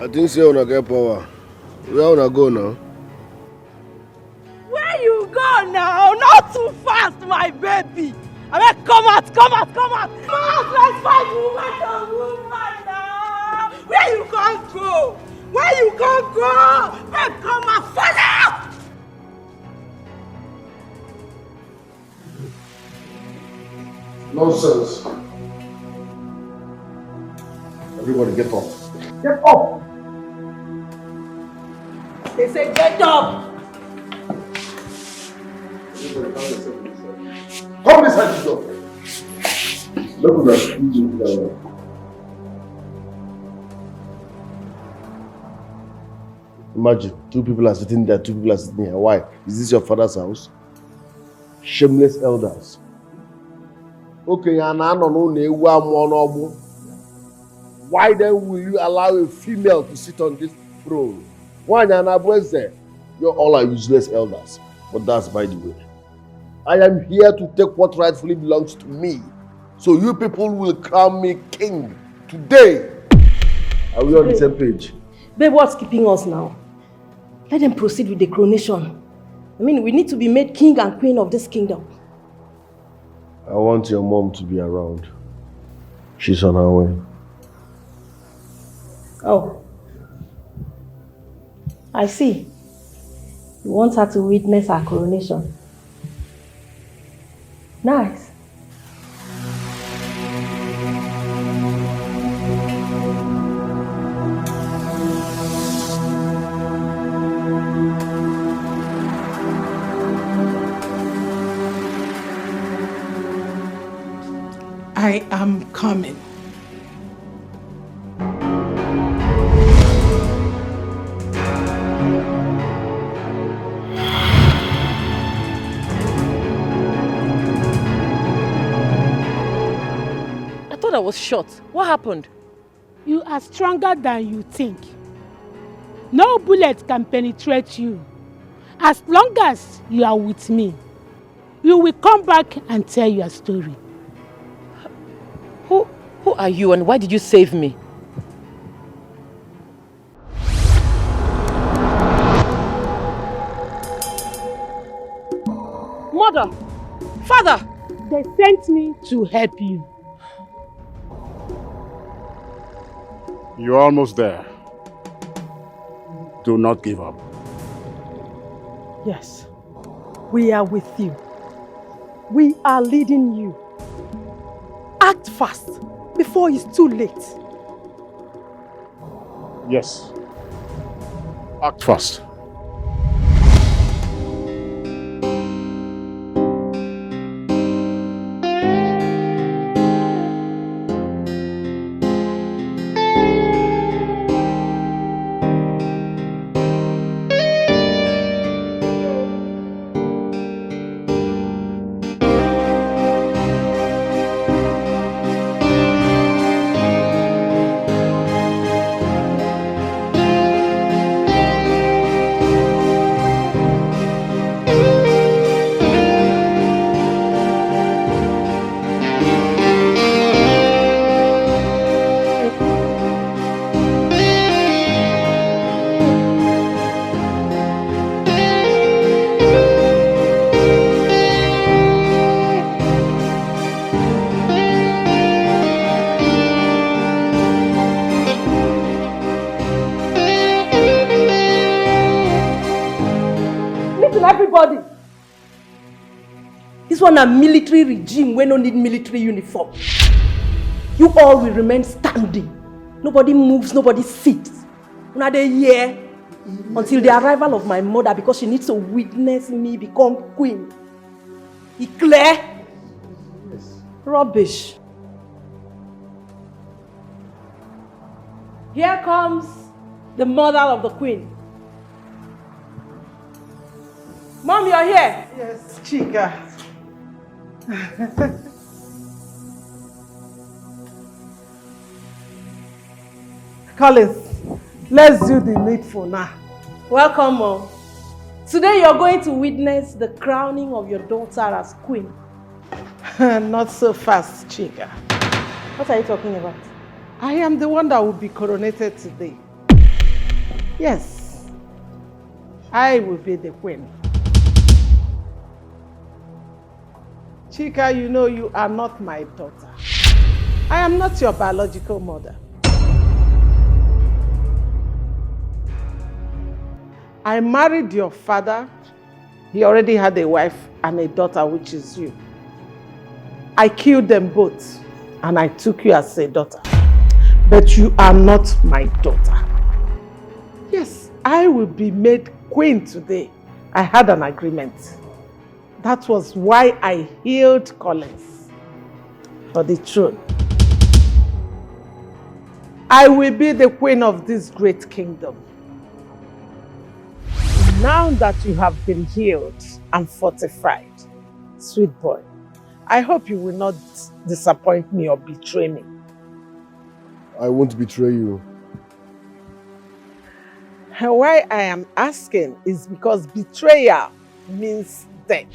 I think say una get power. Where una go now? Where you go now? Not too fast, my baby. I mean, come out. Come out, let's fight woman to woman now. Where you can't go? Hey, come out, father! Nonsense. Everybody get up. Get up! They say get up! Come inside the door. Look at that. Imagine, 2 people are sitting there, 2 people are sitting here. Why? Is this your father's house? Shameless elders. Okay, why then will you allow a female to sit on this throne? You all are useless elders. But that's by the way. I am here to take what rightfully belongs to me. So you people will crown me king today. Are we on the same page? Babe, what's keeping us now? Let them proceed with the coronation. I mean, we need to be made king and queen of this kingdom. I want your mom to be around. She's on her way. Oh. I see. You want her to witness our coronation. Nice. I am coming. I was shot. What happened? You are stronger than you think. No bullet can penetrate you. As long as you are with me, you will come back and tell your story. Who are you and why did you save me? Mother! Father! They sent me to help you. You're almost there. Do not give up. Yes, we are with you. We are leading you. Act fast before it's too late. Yes. Act fast. kill everybody. This one a military regime where no need military uniform. You all will remain standing. Nobody moves, nobody sits. Una dey here until the arrival of my mother because she needs to witness me become queen. Is clear? Yes. Rubbish. Here comes the mother of the queen. Mom, you're here. Yes, Chika. Collins, let's do the needful now. Welcome, Mom. Today you're going to witness the crowning of your daughter as queen. Not so fast, Chika. What are you talking about? I am the one that will be coronated today. Yes, I will be the queen. Chika, you know you are not my daughter. I am not your biological mother. I married your father. He already had a wife and a daughter, which is you. I killed them both and I took you as a daughter. But you are not my daughter. Yes, I will be made queen today. I had an agreement. That was why I healed Collins for the throne. I will be the queen of this great kingdom. Now that you have been healed and fortified, sweet boy, I hope you will not disappoint me or betray me. I won't betray you. Why I am asking is because betrayal means death.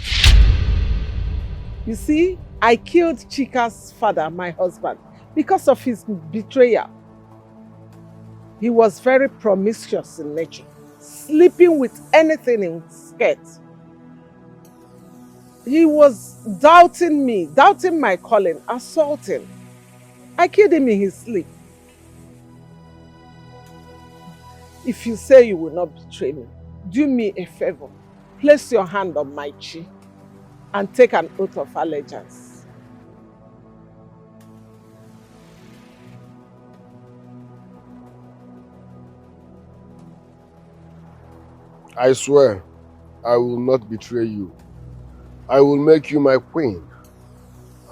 You see, I killed Chika's father, my husband, because of his betrayal. He was very promiscuous in nature, sleeping with anything in skits. He was doubting me, doubting my calling, assaulting. I killed him in his sleep. If you say you will not betray me, do me a favor. Place your hand on my chin and take an oath of allegiance. I swear, I will not betray you. I will make you my queen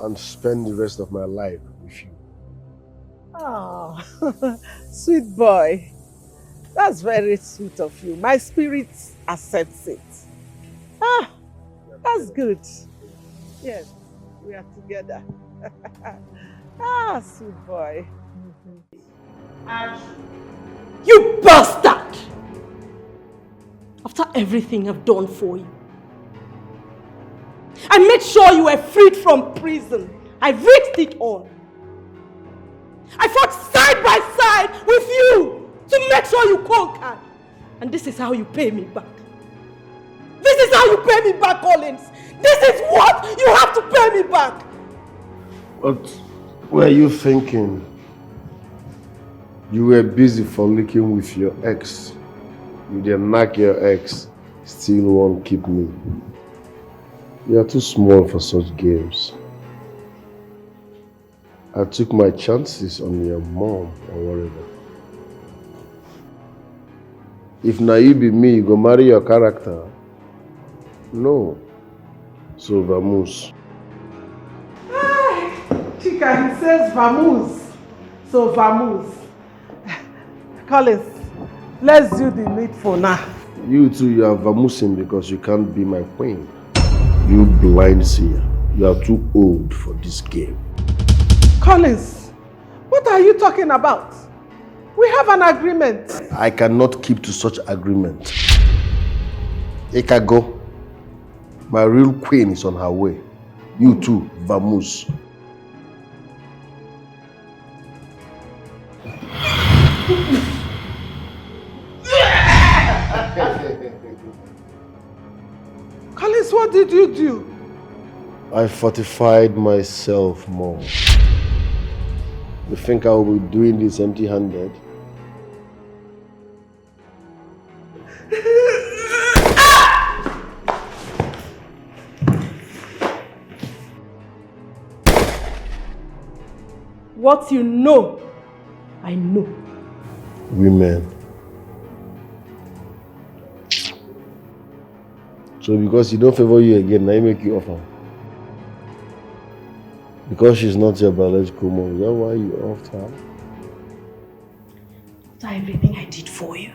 and spend the rest of my life with you. Oh, sweet boy. That's very sweet of you. My spirit accepts it. Ah, that's good. Yes, we are together. Ah, sweet boy. You bastard! After everything I've done for you, I made sure you were freed from prison. I risked it all. I fought side by side with you to make sure you conquered. And this is how you pay me back. This is how you pay me back, Collins. This is what you have to pay me back. What were you thinking? You were busy fornicking with your ex. You didn't knock your ex, still won't keep me. You are too small for such games. I took my chances on your mom or whatever. If now you be me, you go marry your character. No. So vamos. Chika, he says vamos. So vamos. Collins, let's do the needful now. You too, you are vamoosing because you can't be my queen. You blind seer. You are too old for this game. Collins, what are you talking about? We have an agreement. I cannot keep to such agreement. Ekago, my real queen is on her way. You too, vamoose. Collins, what did you do? I fortified myself more. You think I will be doing this empty-handed? What you know, I know. Women. So because he don't favor you again, now he make you offer. Because she's not your biological mom, is that why you offed her? After everything I did for you.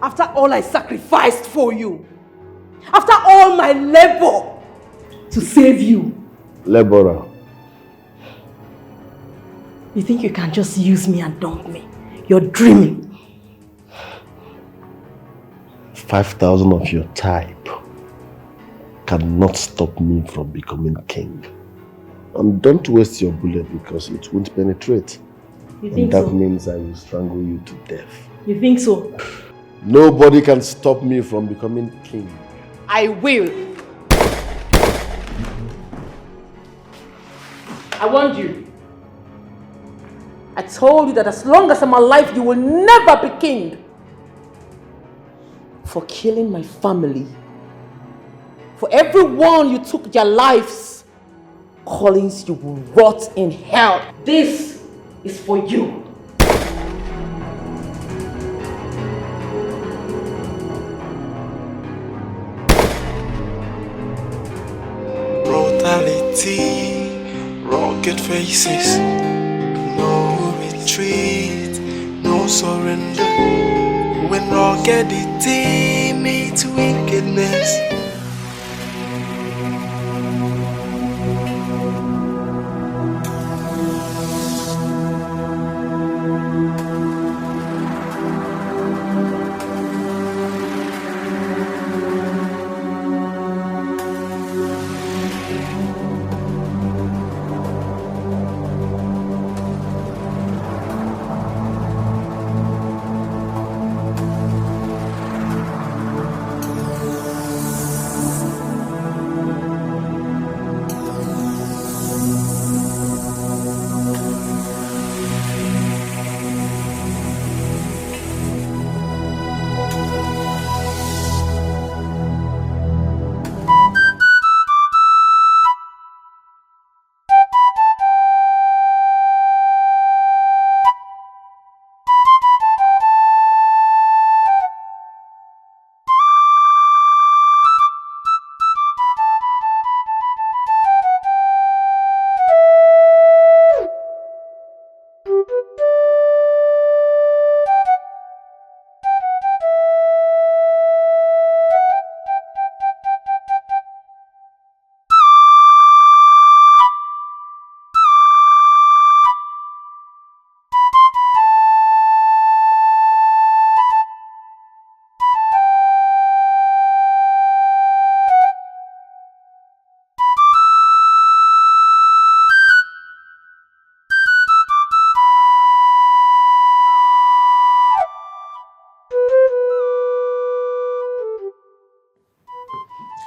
After all I sacrificed for you. After all my labor to save you. Laborer. You think you can just use me and dump me? You're dreaming. 5,000 of your type cannot stop me from becoming king. And don't waste your bullet because it won't penetrate. You and think that so? means I will strangle you to death. You think so? Nobody can stop me from becoming king. I will. I warned you. I told you that as long as I'm alive, you will never be king. For killing my family. For everyone you took their lives. Collins, you will rot in hell. This is for you. Brutality, rugged faces, no retreat, no surrender. When ruggedity meets wickedness.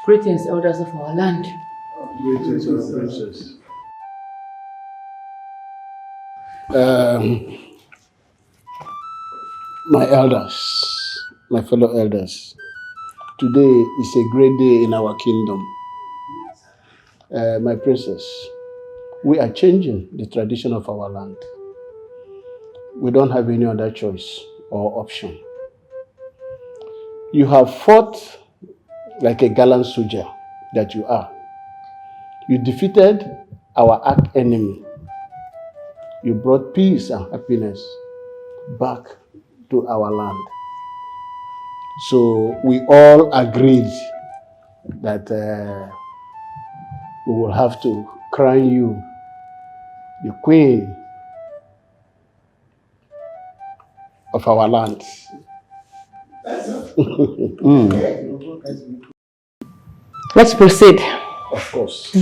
Greetings, elders of our land. Greetings, our princess. My elders, my fellow elders, today is a great day in our kingdom. My princess, we are changing the tradition of our land. We don't have any other choice or option. You have fought like a gallant soldier that you are. You defeated our arch enemy. You brought peace and happiness back to our land. So we all agreed that we will have to crown you the queen of our land. Let's proceed. Of course.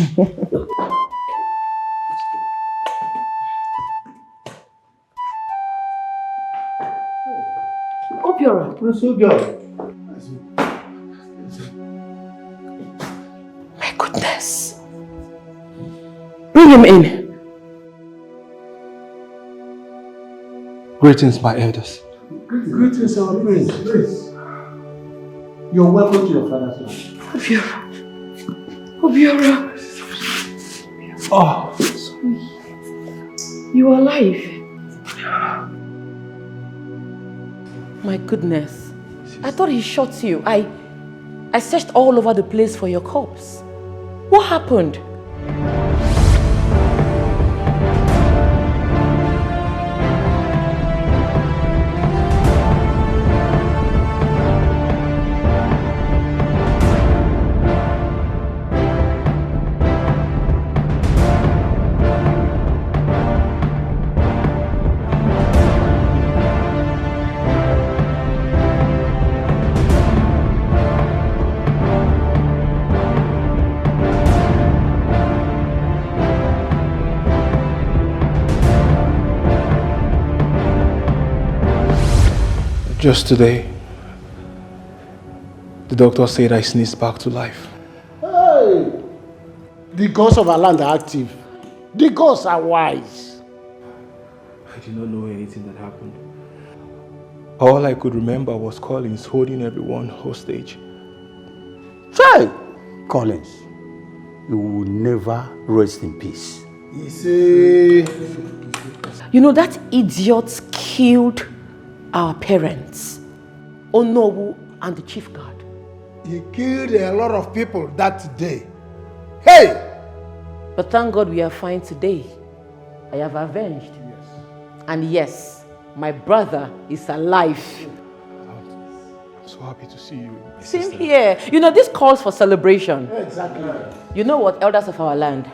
Opiora. My goodness. Bring him in. Greetings, my elders. Greetings, our prince. You're welcome to your father's land. Opiora. Opiora. Oh, You are alive. My goodness. I thought he shot you. I searched all over the place for your corpse. What happened? Just today, the doctor said I sneezed back to life. Hey! The gods of our land are active. The gods are wise. I did not know anything that happened. All I could remember was Collins holding everyone hostage. Try! Collins, you will never rest in peace. You see? You know, that idiot killed our parents, Onowu and the chief guard. He killed a lot of people that day. Hey! But thank God we are fine today. I have avenged. Yes. And yes, my brother is alive. I'm so happy to see you. Same here. You know, this calls for celebration. Exactly. You know what, elders of our land?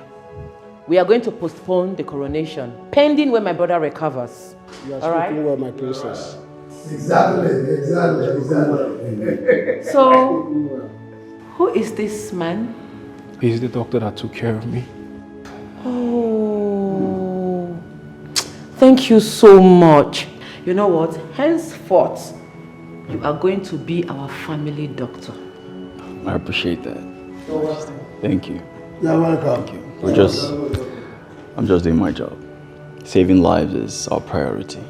We are going to postpone the coronation, pending when my brother recovers. You are all right? speaking well, my princess. Exactly. So, who is this man? He's the doctor that took care of me. Oh, thank you so much. You know what? Henceforth, you are going to be our family doctor. I appreciate that. Thank you. You're welcome. Thank you. I'm just doing my job. Saving lives is our priority.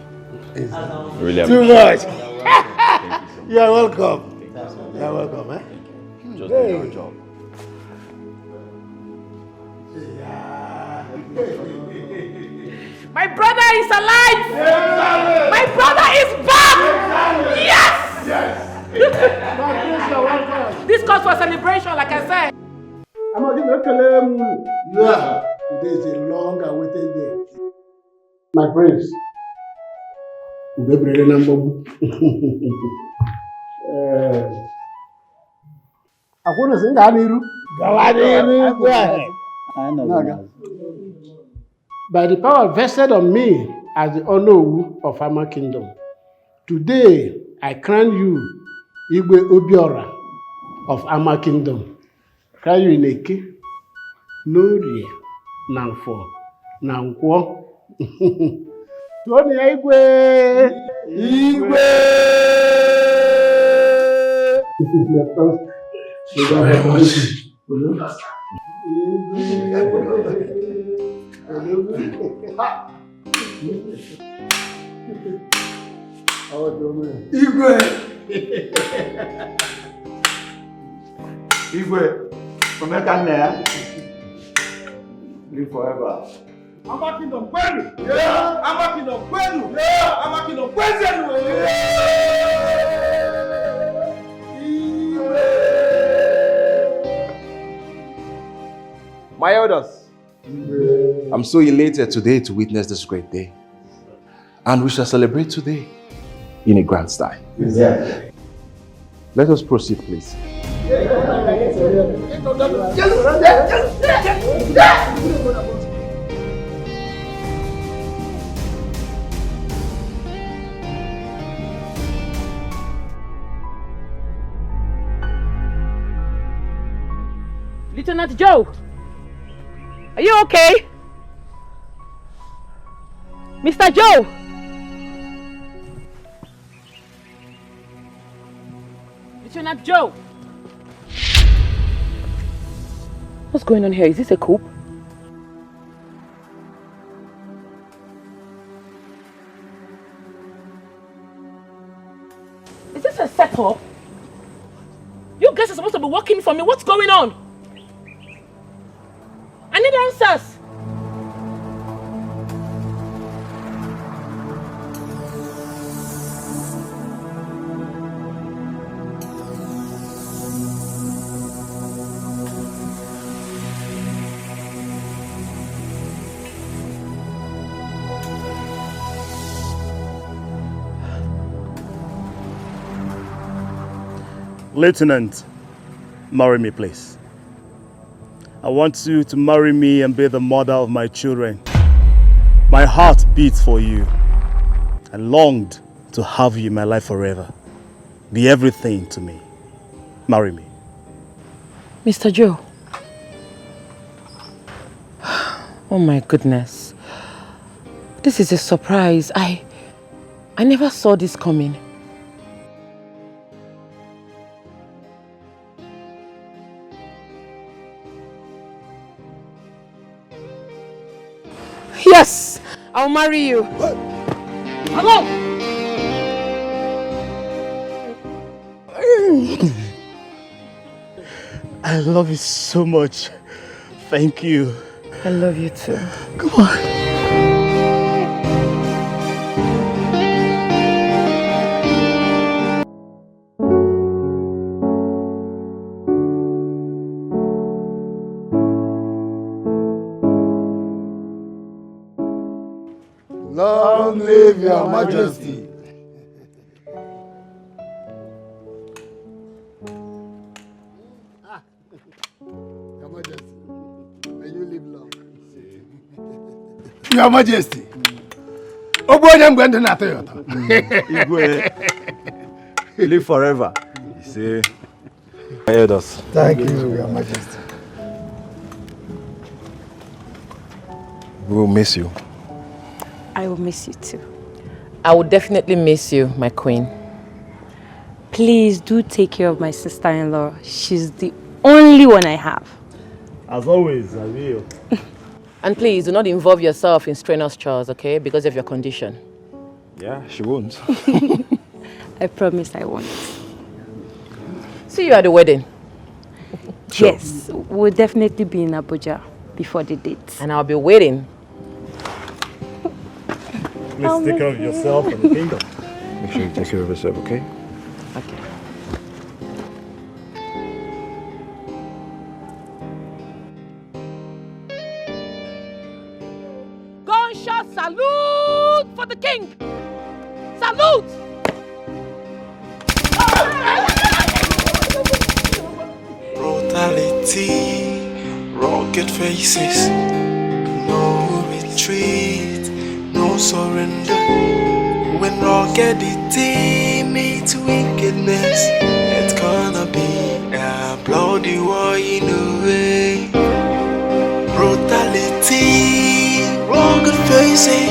Really Too appreciate much. it. You're welcome. You're welcome, eh? Just doing our job. My brother is alive! Yes. My brother is back! Yes! Yes! This calls for celebration, like I said. Yeah. Today is a long awaited day. My prince. I want to sing Ganiru. Go ahead. I know. By the power vested on me as the Onowu of Ama Kingdom, today I crown you Igwe Obiora of Ama Kingdom. Crown you Ineke, Norie, Nanfo, Nankwo. Tony Igwe! Igwe! This is your first. Igwe, Omeka Nea, live forever. Ama Kingdom kwenu. Yeah. Ama Kingdom kwenu. Yeah. Ama Kingdom kwenu. My elders, I'm so elated today to witness this great day. And we shall celebrate today in a grand style. Exactly. Let us proceed, please. Lieutenant Joe, are you okay? Mr. Joe! Lieutenant Joe! What's going on here? Is this a coup? Is this a setup? You guys are supposed to be working for me. What's going on? I need answers. Lieutenant, marry me, please. I want you to marry me and be the mother of my children. My heart beats for you. I longed to have you in my life forever. Be everything to me. Marry me. Mr. Joe. Oh my goodness. This is a surprise. I never saw this coming. Yes! I'll marry you. Hello! I love you so much. Thank you. I love you too. Come on. Long live your majesty. Your majesty, may you live long. Your majesty. I'm going to Toyota. Live forever. You see, elders. Thank you, your majesty. We will miss you. I will miss you too. I will definitely miss you, my queen. Please do take care of my sister-in-law. She's the only one I have. As always, I will. And please do not involve yourself in strenuous chores, okay? Because of your condition. Yeah, she won't. I promise I won't. See you at the wedding. Sure. Yes, we'll definitely be in Abuja before the date. And I'll be waiting. Please take care of yourself and the kingdom. Make sure you take care of yourself, okay? Okay. Gunshot salute for the king! Salute! Brutality, rugged faces, no retreat, no surrender. When ruggedity meets wickedness, it's gonna be a bloody war in a way. Brutality, rugged faces,